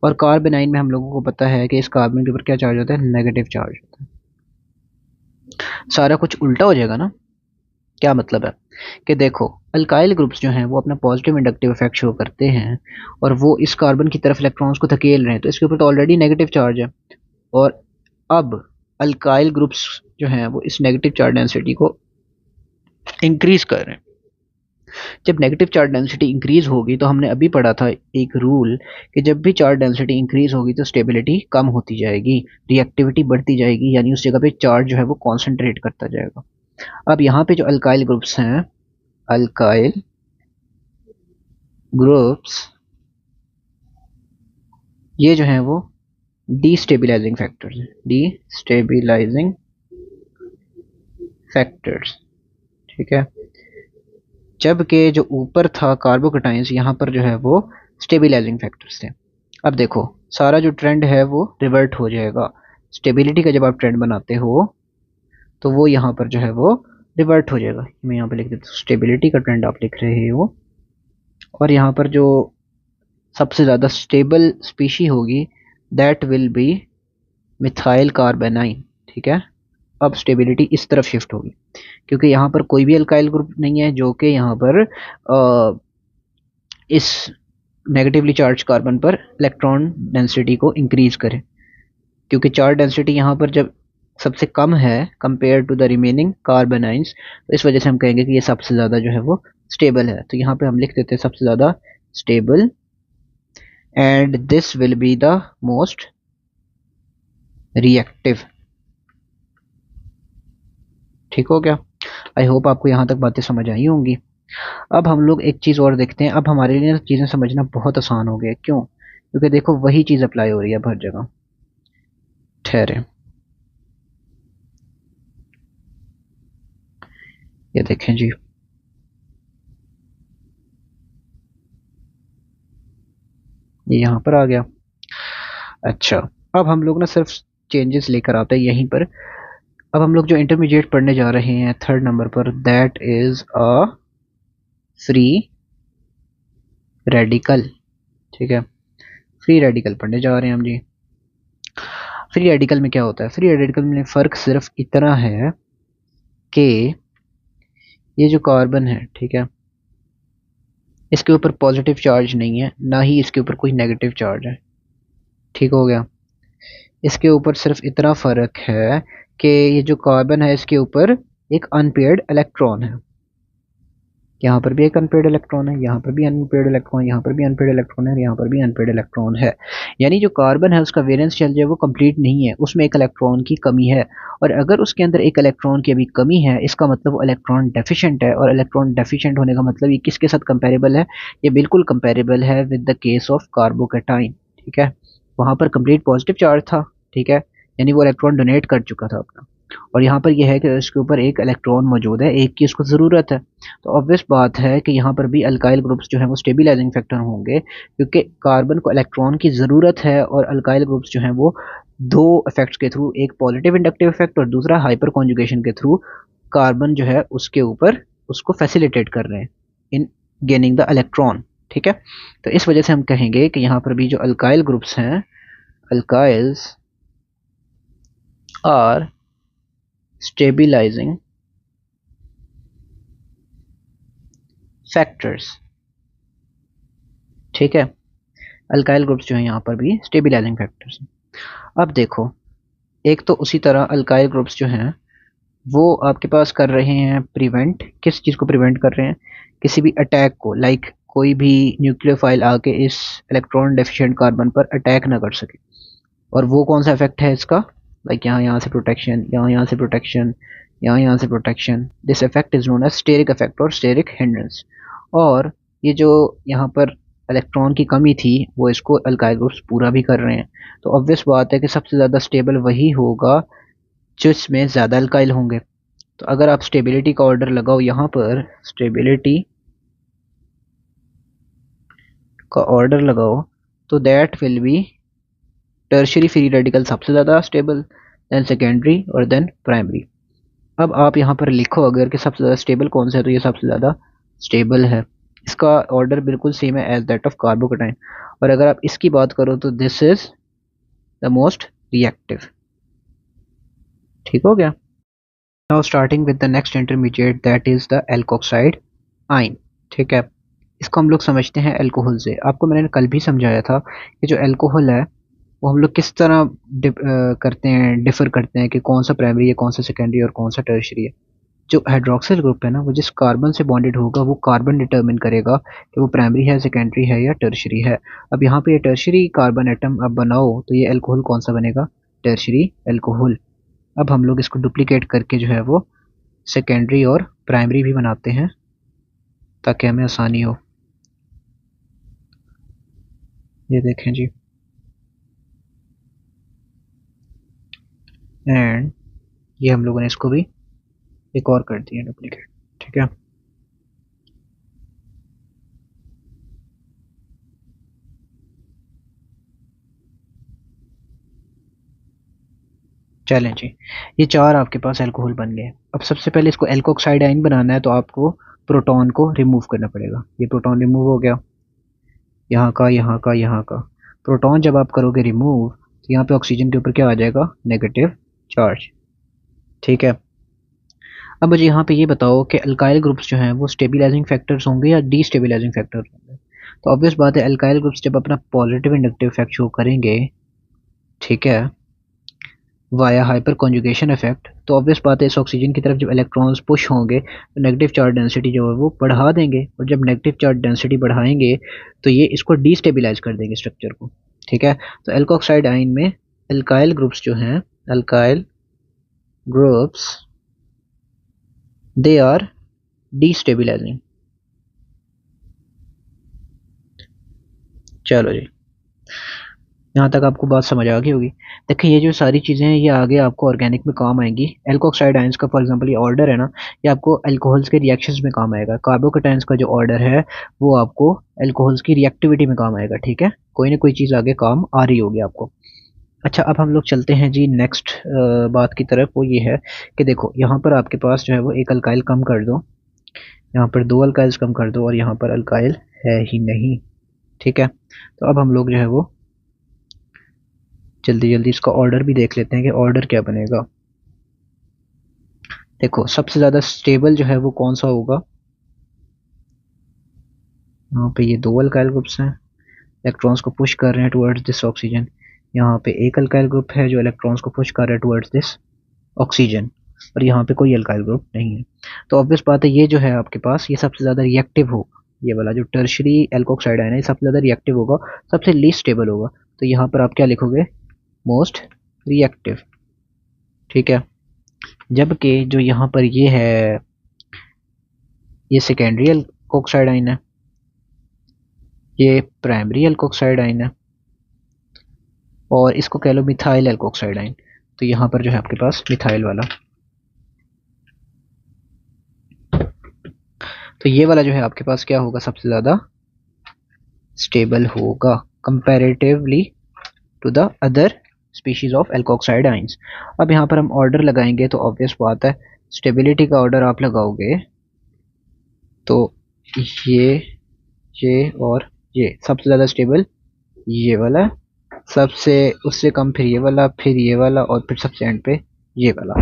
और कार्बेनाइन में हम लोगों को पता है कि इस कार्बन के ऊपर क्या चार्ज होता है? नेगेटिव चार्ज होता है। सारा कुछ उल्टा हो जाएगा ना। क्या मतलब है कि देखो अल्काइल ग्रुप्स जो हैं वो अपना पॉजिटिव इंडक्टिव इफेक्ट शो करते हैं और वो इस कार्बन की तरफ इलेक्ट्रॉन्स को धकेल रहे हैं, तो इसके ऊपर तो ऑलरेडी नेगेटिव चार्ज है। और अब अल्काइल ग्रुप्स जो हैं वो इस नेगेटिव चार्ज डेंसिटी को इंक्रीज कर रहे हैं। जब नेगेटिव चार्ज डेंसिटी इंक्रीज होगी तो हमने अभी पढ़ा था एक रूल कि जब भी चार्ज डेंसिटी इंक्रीज होगी तो स्टेबिलिटी कम होती जाएगी, रिएक्टिविटी बढ़ती जाएगी, यानी उस जगह पे चार्ज जो है वो कॉन्सेंट्रेट करता जाएगा। अब यहाँ पे जो अल्काइल ग्रुप्स हैं, अल्काइल ग्रुप्स ये जो हैं वो डीस्टेबिलाइजिंग फैक्टर्स हैं, डीस्टेबिलाइजिंग फैक्टर्स। ठीक है, जबकि जो ऊपर था कार्बोकेटाइंस यहाँ पर जो है वो स्टेबिलाइजिंग फैक्टर्स थे। अब देखो सारा जो ट्रेंड है वो रिवर्ट हो जाएगा। स्टेबिलिटी का जब आप ट्रेंड बनाते हो तो वो यहाँ पर जो है वो रिवर्ट हो जाएगा। मैं यहाँ पे लिख देता हूँ स्टेबिलिटी का ट्रेंड आप लिख रहे हो, और यहाँ पर जो सबसे ज़्यादा स्टेबल स्पीशी होगी दैट विल बी मिथाइल कार्बेनाइन, ठीक है। अब स्टेबिलिटी इस तरफ शिफ्ट होगी क्योंकि यहाँ पर कोई भी अल्काइल ग्रुप नहीं है जो कि यहाँ पर इस नेगेटिवली चार्ज कार्बन पर इलेक्ट्रॉन डेंसिटी को इंक्रीज करे, क्योंकि चार्ज डेंसिटी यहाँ पर जब सबसे कम है कंपेयर टू द रिमेनिंग कार्बेनाइंस, तो इस वजह से हम कहेंगे कि ये सबसे ज़्यादा जो है वो स्टेबल है। तो यहाँ पे हम लिख देते हैं सबसे ज़्यादा stable, and this will be the most reactive. ठीक हो गया। आई होप आपको यहाँ तक बातें समझ आई होंगी। अब हम लोग एक चीज़ और देखते हैं। अब हमारे लिए चीज़ें समझना बहुत आसान हो गया। क्यों? क्योंकि देखो वही चीज़ अप्लाई हो रही है अब हर जगह। ठहरे, ये देखें जी, ये यहाँ पर आ गया। अच्छा, अब हम लोग ना सिर्फ चेंजेस लेकर आते हैं यहीं पर। अब हम लोग जो इंटरमीडिएट पढ़ने जा रहे हैं थर्ड नंबर पर, that is a free radical. ठीक है, फ्री रेडिकल पढ़ने जा रहे हैं हम जी। फ्री रेडिकल में क्या होता है? फ्री रेडिकल में फ़र्क सिर्फ इतना है कि ये जो कार्बन है, ठीक है, इसके ऊपर पॉजिटिव चार्ज नहीं है, ना ही इसके ऊपर कोई नेगेटिव चार्ज है। ठीक हो गया। इसके ऊपर सिर्फ इतना फ़र्क है कि ये जो कार्बन है इसके ऊपर एक अनपेयर्ड इलेक्ट्रॉन है। यहाँ पर भी एक अनपेयर्ड इलेक्ट्रॉन है, यहाँ पर भी अनपेयर्ड इलेक्ट्रॉन, यहाँ पर भी अनपेयर्ड इलेक्ट्रॉन है, यहाँ पर भी अनपेयर्ड इलेक्ट्रॉन है। यानी जो कार्बन है उसका वैलेंस शेल जो है वो कंप्लीट नहीं है, उसमें एक इलेक्ट्रॉन की कमी है। और अगर उसके अंदर एक इलेक्ट्रॉन की अभी कमी है, इसका मतलब वो इलेक्ट्रॉन डेफिशिएंट है। और इलेक्ट्रॉन डेफिशिएंट होने का मतलब ये किसके साथ कंपेरेबल है? ये बिल्कुल कंपेरेबल है with the case of carbocation. ठीक है, वहाँ पर कंप्लीट पॉजिटिव चार्ज था, ठीक है, यानी वो इलेक्ट्रॉन डोनेट कर चुका था अपना। और यहाँ पर यह है कि इसके ऊपर एक इलेक्ट्रॉन मौजूद है, एक की उसको ज़रूरत है। तो ऑब्वियस बात है कि यहाँ पर भी अल्काइल ग्रुप्स जो हैं वो स्टेबिलाइजिंग फैक्टर होंगे, क्योंकि कार्बन को इलेक्ट्रॉन की ज़रूरत है। और अल्काइल ग्रुप्स जो हैं वो दो इफेक्ट्स के थ्रू, एक पॉजिटिव इंडक्टिव इफेक्ट और दूसरा हाइपर कॉन्जुगेशन के थ्रू, कार्बन जो है उसके ऊपर उसको फैसिलिटेट कर रहे हैं इन गेनिंग द इलेक्ट्रॉन। ठीक है, तो इस वजह से हम कहेंगे कि यहाँ पर भी जो अल्काइल ग्रुप्स हैं, अल्काइल्स आर स्टेबिलाइजिंग फैक्टर्स। ठीक है, अल्काइल ग्रुप्स जो है यहाँ पर भी स्टेबिलाइजिंग फैक्टर्स हैं। अब देखो, एक तो उसी तरह अल्काइल ग्रुप्स जो हैं वो आपके पास कर रहे हैं प्रिवेंट, किस चीज़ को प्रिवेंट कर रहे हैं? किसी भी अटैक को, लाइक कोई भी न्यूक्लियोफाइल आके इस इलेक्ट्रॉन डेफिशिएंट कार्बन पर अटैक ना कर सके। और वो कौन सा इफेक्ट है इसका? लाइक यहाँ से प्रोटेक्शन, यहाँ से प्रोटेक्शन, यहाँ से protection. This effect is known as steric effect और स्टेरिक हिंड्रेंस। और ये जो यहाँ पर इलेक्ट्रॉन की कमी थी वो इसको अल्काइल ग्रुप्स पूरा भी कर रहे हैं। तो ऑब्वियस बात है कि सबसे ज़्यादा स्टेबल वही होगा जिसमें ज़्यादा अल्काइल होंगे। तो अगर आप स्टेबिलिटी का ऑर्डर लगाओ यहाँ पर, स्टेबिलिटी का ऑर्डर लगाओ, तो that will B tertiary free radical सबसे ज़्यादा स्टेबल, देन सेकेंडरी और देन प्राइमरी। अब आप यहाँ पर लिखो अगर कि सबसे ज़्यादा स्टेबल कौन सा है, तो ये सबसे ज़्यादा स्टेबल है। इसका ऑर्डर बिल्कुल सेम है एज दैट ऑफ कार्बोकैटाइन। और अगर आप इसकी बात करो तो this is the most reactive. ठीक हो गया। Now starting with the next intermediate that is the alkoxide आइन। ठीक है, इसको हम लोग समझते हैं अल्कोहल से। आपको मैंने कल भी समझाया था कि जो अल्कोहल है वो हम लोग किस तरह करते हैं, डिफर करते हैं कि कौन सा प्राइमरी है, कौन सा सेकेंडरी और कौन सा टर्शियरी है। जो हाइड्रोक्सिल ग्रुप है ना, वो जिस कार्बन से बॉन्डेड होगा वो कार्बन डिटरमिन करेगा कि वो प्राइमरी है, सेकेंडरी है या टर्शियरी है। अब यहाँ पे ये टर्शियरी कार्बन एटम अब बनाओ तो ये अल्कोहल कौन सा बनेगा? Tertiary alcohol. अब हम लोग इसको डुप्लीकेट करके जो है वो सेकेंडरी और प्राइमरी भी बनाते हैं ताकि हमें आसानी हो। ये देखें जी, एंड ये हम लोगों ने इसको भी एक और कर दिया डुप्लीकेट। ठीक है, चलें जी, ये चार आपके पास अल्कोहल बन गए। अब सबसे पहले इसको एल्कोक्साइड आइन बनाना है तो आपको प्रोटॉन को रिमूव करना पड़ेगा। ये प्रोटॉन रिमूव हो गया, यहाँ का, यहाँ का, यहाँ का। प्रोटॉन जब आप करोगे रिमूव तो यहाँ पे ऑक्सीजन के ऊपर क्या आ जाएगा, नेगेटिव चार्ज। ठीक है, अब मुझे यहाँ पे ये बताओ कि अल्काइल ग्रुप्स जो हैं वो स्टेबिलाइजिंग फैक्टर्स होंगे या डीस्टेबिलाइजिंग फैक्टर्स होंगे। तो ऑब्वियस बात है अल्काइल ग्रुप्स जब अपना पॉजिटिव इंडक्टिव इफेक्ट शो करेंगे, ठीक है, वाया हाइपर कॉन्जुगेशन इफेक्ट, तो ऑब्वियस बात है इस ऑक्सीजन की तरफ जब इलेक्ट्रॉन्स पुश होंगे तो नेगेटिव चार्ज डेंसिटी जो है वो बढ़ा देंगे, और जब नेगेटिव चार्ज डेंसिटी बढ़ाएंगे तो ये इसको डीस्टेबिलाइज कर देंगे स्ट्रक्चर को। ठीक है, तो एल्कोक्साइड आयन में अल्काइल ग्रुप्स जो हैं, अल्काइल ग्रुप्स दे आर डीस्टेबिलाइजिंग। चलो जी, यहाँ तक आपको बात समझ आ गई होगी। देखिए ये जो सारी चीज़ें हैं ये आगे आपको ऑर्गेनिक में काम आएंगी। एल्कोक्साइड आयंस का फॉर एग्जांपल ये ऑर्डर है ना, ये आपको अल्कोहल्स के रिएक्शंस में काम आएगा। कार्बोकेटायंस का जो ऑर्डर है वो आपको अल्कोहल्स की रिएक्टिविटी में काम आएगा। ठीक है, कोई ना कोई चीज़ आगे काम आ रही होगी आपको। अच्छा, अब हम लोग चलते हैं जी नेक्स्ट बात की तरफ। वो ये है कि देखो यहाँ पर आपके पास जो है वो एक अल्काइल कम कर दो, यहाँ पर दो अल्काइल्स कम कर दो, और यहाँ पर अल्काइल है ही नहीं। ठीक है, तो अब हम लोग जो है वो जल्दी जल्दी इसका ऑर्डर भी देख लेते हैं कि ऑर्डर क्या बनेगा। देखो सबसे ज़्यादा स्टेबल जो है वो कौन सा होगा, यहाँ पे ये दो अल्काइल ग्रुप्स हैं, इलेक्ट्रॉन्स को पुश कर रहे हैं टुवर्ड्स दिस ऑक्सीजन। यहाँ पे एक अल्काइल ग्रुप है जो इलेक्ट्रॉन्स को पुश कर रहा है टुवर्ड्स दिस ऑक्सीजन, और यहाँ पे कोई अल्काइल ग्रुप नहीं है। तो ऑब्वियस बात है ये जो है आपके पास ये सबसे ज़्यादा रिएक्टिव होगा। ये वाला जो टर्शरी एल्कोक्साइड है ना, ये सबसे ज़्यादा रिएक्टिव होगा, सबसे लीस्ट स्टेबल होगा। तो यहाँ पर आप क्या लिखोगे, मोस्ट रिएक्टिव। ठीक है, जबकि जो यहाँ पर ये है ये सेकेंडरी एल्कोक्साइड आयन है, ये प्राइमरी एल्कोक्साइड आयन है, और इसको कह लो मिथाइल एल्कोक्साइड आयन। तो यहाँ पर जो है आपके पास मिथाइल वाला, तो ये वाला जो है आपके पास क्या होगा, सबसे ज़्यादा स्टेबल होगा comparatively to the other species of alkoxide ions. अब यहाँ पर हम ऑर्डर लगाएंगे तो ऑब्वियस बात है स्टेबिलिटी का ऑर्डर आप लगाओगे तो ये और ये सबसे ज़्यादा स्टेबल ये वाला, सबसे उससे कम फिर ये वाला, फिर ये वाला, और फिर सबसे एंड पे ये वाला।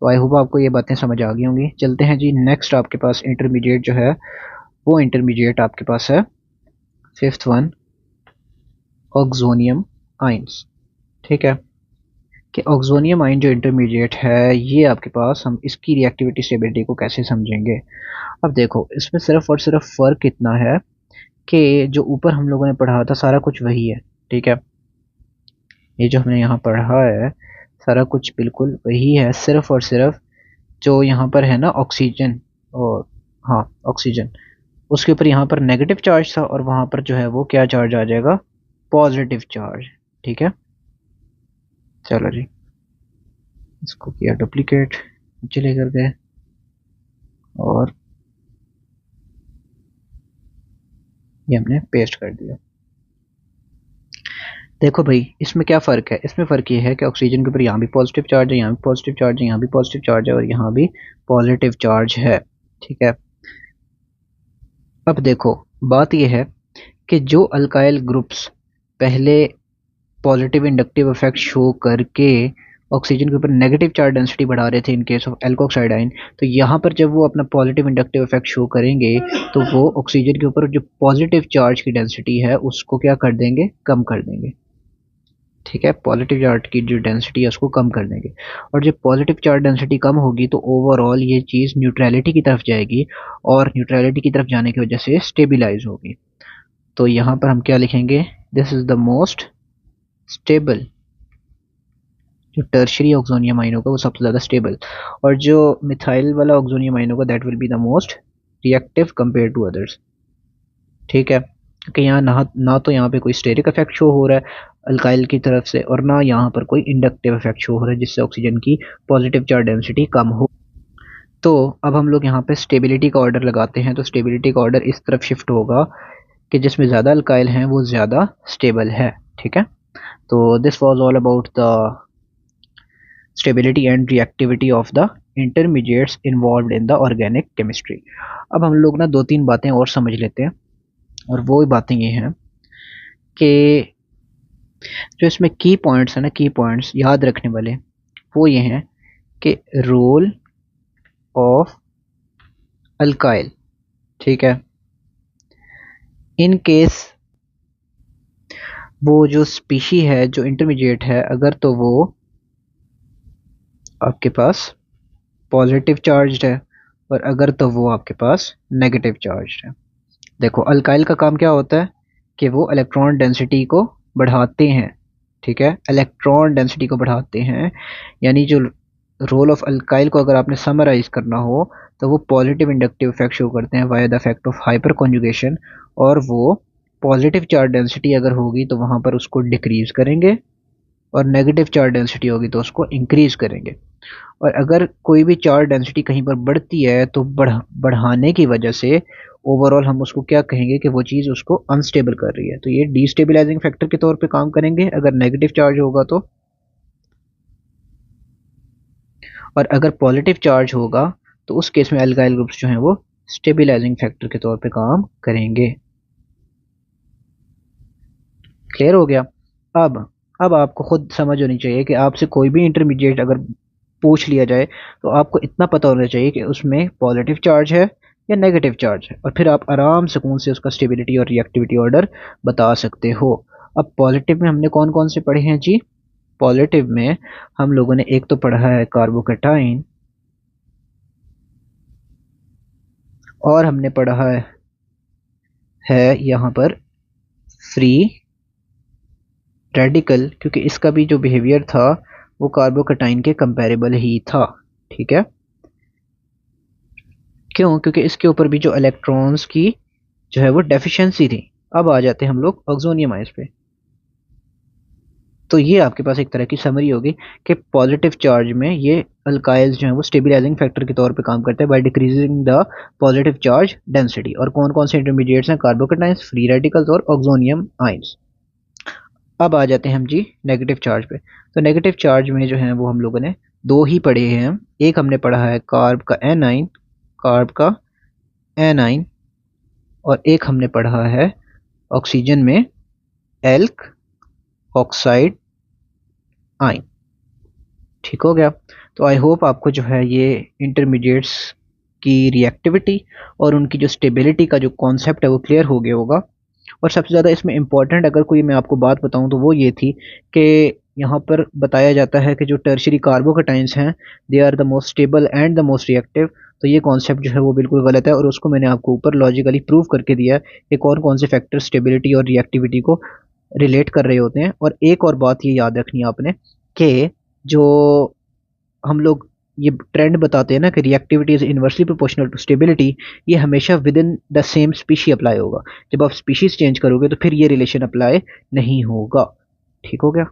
तो आई होप आपको ये बातें समझ आ गई होंगी। चलते हैं जी नेक्स्ट, आपके पास इंटरमीडिएट जो है वो इंटरमीडिएट आपके पास है फिफ्थ वन, ऑक्सोनियम आइंस। ठीक है, कि ऑक्सोनियम आइन जो इंटरमीडिएट है ये आपके पास, हम इसकी रिएक्टिविटी स्टेबिलिटी को कैसे समझेंगे। अब देखो इसमें सिर्फ और सिर्फ फ़र्क इतना है कि जो ऊपर हम लोगों ने पढ़ा था सारा कुछ वही है। ठीक है, ये जो हमने यहाँ पढ़ा है सारा कुछ बिल्कुल वही है, सिर्फ और सिर्फ जो यहाँ पर है ना ऑक्सीजन, और हाँ ऑक्सीजन, उसके ऊपर यहाँ पर नेगेटिव चार्ज था, और वहाँ पर जो है वो क्या चार्ज आ जाएगा, पॉजिटिव चार्ज। ठीक है, चलो जी इसको किया डुप्लीकेट, चले कर गए, और ये हमने पेस्ट कर दिया। देखो भाई इसमें क्या फ़र्क है, इसमें फ़र्क ये है कि ऑक्सीजन के ऊपर यहाँ भी पॉजिटिव चार्ज है, यहाँ भी पॉजिटिव चार्ज है, यहाँ भी पॉजिटिव चार्ज है, और यहाँ भी पॉजिटिव चार्ज है। ठीक है, अब देखो बात ये है कि जो अल्काइल ग्रुप्स पहले पॉजिटिव इंडक्टिव इफेक्ट शो करके ऑक्सीजन के ऊपर नेगेटिव चार्ज डेंसिटी बढ़ा रहे थे in case of alkoxide ion, तो यहाँ पर जब वो अपना पॉजिटिव इंडक्टिव इफेक्ट शो करेंगे तो वो ऑक्सीजन के ऊपर जो पॉजिटिव चार्ज की डेंसिटी है उसको क्या कर देंगे, कम कर देंगे। ठीक है, पॉजिटिव चार्ज की जो डेंसिटी है उसको कम कर देंगे, और जब पॉजिटिव चार्ज डेंसिटी कम होगी तो ओवरऑल ये चीज़ न्यूट्रलिटी की तरफ जाएगी, और न्यूट्रलिटी की तरफ जाने की वजह से स्टेबिलाईज होगी। तो यहाँ पर हम क्या लिखेंगे, this is the most stable, जो टर्शरी ऑक्सोनियम आइन होगा वो सबसे ज़्यादा स्टेबल, और जो मिथाइल वाला ऑक्सोनियम आइन होगा that will be the most reactive compare to others. ठीक है, क्योंकि यहाँ ना तो यहाँ पे कोई स्टेरिक इफेक्ट शो हो रहा है अल्काइल की तरफ से, और ना यहाँ पर कोई इंडक्टिव इफेक्ट शो हो रहा है जिससे ऑक्सीजन की पॉजिटिव चार्ज डेंसिटी कम हो। तो अब हम लोग यहाँ पे स्टेबिलिटी का ऑर्डर लगाते हैं, तो स्टेबिलिटी का ऑर्डर इस तरफ शिफ्ट होगा कि जिसमें ज़्यादा अल्काइल हैं वो ज़्यादा स्टेबल है। ठीक है, तो this was all about the stability and reactivity of the intermediates involved in the organic chemistry. अब हम लोग ना दो तीन बातें और समझ लेते हैं, और वो बातें ये हैं कि जो इसमें की पॉइंट्स है ना, की पॉइंट्स याद रखने वाले वो ये हैं कि रोल ऑफ अल्काइल, ठीक है, इन केस वो जो स्पीशी है जो इंटरमीडिएट है, अगर तो वो आपके पास पॉजिटिव चार्ज है और अगर तो वो आपके पास नेगेटिव चार्ज है। देखो अल्काइल का काम क्या होता है कि वो इलेक्ट्रॉन डेंसिटी को बढ़ाते हैं, ठीक है, इलेक्ट्रॉन डेंसिटी को बढ़ाते हैं। यानी जो रोल ऑफ अल्काइल को अगर आपने समराइज करना हो तो वो पॉजिटिव इंडक्टिव इफेक्ट शो करते हैं via the effect of hyper conjugation, और वो पॉजिटिव चार्ज डेंसिटी अगर होगी तो वहाँ पर उसको डिक्रीज करेंगे और नेगेटिव चार्ज डेंसिटी होगी तो उसको इंक्रीज करेंगे। और अगर कोई भी चार्ज डेंसिटी कहीं पर बढ़ती है तो बढ़ाने की वजह से ओवरऑल हम उसको क्या कहेंगे कि वो चीज़ उसको अनस्टेबल कर रही है, तो ये डीस्टेबलाइजिंग फैक्टर के तौर पे काम करेंगे अगर नेगेटिव चार्ज होगा तो। और अगर पॉजिटिव चार्ज होगा तो उस केस में अल्काइल ग्रुप्स जो हैं वो स्टेबलाइजिंग फैक्टर के तौर पे काम करेंगे। क्लियर हो गया। अब आपको खुद समझ होनी चाहिए कि आपसे कोई भी इंटरमीडिएट अगर पूछ लिया जाए तो आपको इतना पता होना चाहिए कि उसमें पॉजिटिव चार्ज है या नेगेटिव चार्ज है, और फिर आप आराम सुकून से उसका स्टेबिलिटी और रिएक्टिविटी ऑर्डर बता सकते हो। अब पॉजिटिव में हमने कौन कौन से पढ़े हैं जी? पॉजिटिव में हम लोगों ने एक तो पढ़ा है कार्बोकेटाइन, और हमने पढ़ा है यहाँ पर फ्री रेडिकल, क्योंकि इसका भी जो बिहेवियर था वो कार्बोकेटाइन के कंपैरेबल ही था, ठीक है। क्यों? क्योंकि इसके ऊपर भी जो इलेक्ट्रॉन्स की जो है वो डेफिशिएंसी थी। अब आ जाते हैं हम लोग ऑक्सोनियम आयंस पे। तो ये आपके पास एक तरह की समरी होगी कि पॉजिटिव चार्ज में ये अल्काइल्स जो हैं वो स्टेबलाइजिंग फैक्टर के तौर पे काम करते हैं by decreasing the positive charge density. और कौन कौन से इंटरमीडिएट्स हैं? कार्बोकेटाइंस, फ्री रेडिकल्स और ऑक्सोनियम आयंस। अब आ जाते हैं हम जी नेगेटिव चार्ज पे। तो नेगेटिव चार्ज में जो है वो हम लोगों ने दो ही पढ़े हैं। एक हमने पढ़ा है कार्ब का एनाइन, कार्ब का एनाइन, और एक हमने पढ़ा है ऑक्सीजन में एल्क ऑक्साइड आइन। ठीक हो गया। तो आई होप आपको जो है ये इंटरमीडिएट्स की रिएक्टिविटी और उनकी जो स्टेबिलिटी का जो कॉन्सेप्ट है वो क्लियर हो गया होगा। और सबसे ज़्यादा इसमें इम्पॉर्टेंट अगर कोई मैं आपको बात बताऊं तो वो ये थी कि यहाँ पर बताया जाता है कि जो टर्शरी कार्बोकेटाइंस हैं they are the most stable and the most reactive. तो ये कॉन्सेप्ट जो है वो बिल्कुल गलत है, और उसको मैंने आपको ऊपर लॉजिकली प्रूव करके दिया है कि कौन कौन से फैक्टर स्टेबिलिटी और रिएक्टिविटी को रिलेट कर रहे होते हैं। और एक और बात ये याद रखनी है आपने कि जो हम लोग ये ट्रेंड बताते हैं ना कि reactivity is inversely proportional to stability, ये हमेशा within the same species apply होगा। जब आप स्पीशीज चेंज करोगे तो फिर ये रिलेशन अप्लाई नहीं होगा। ठीक हो गया।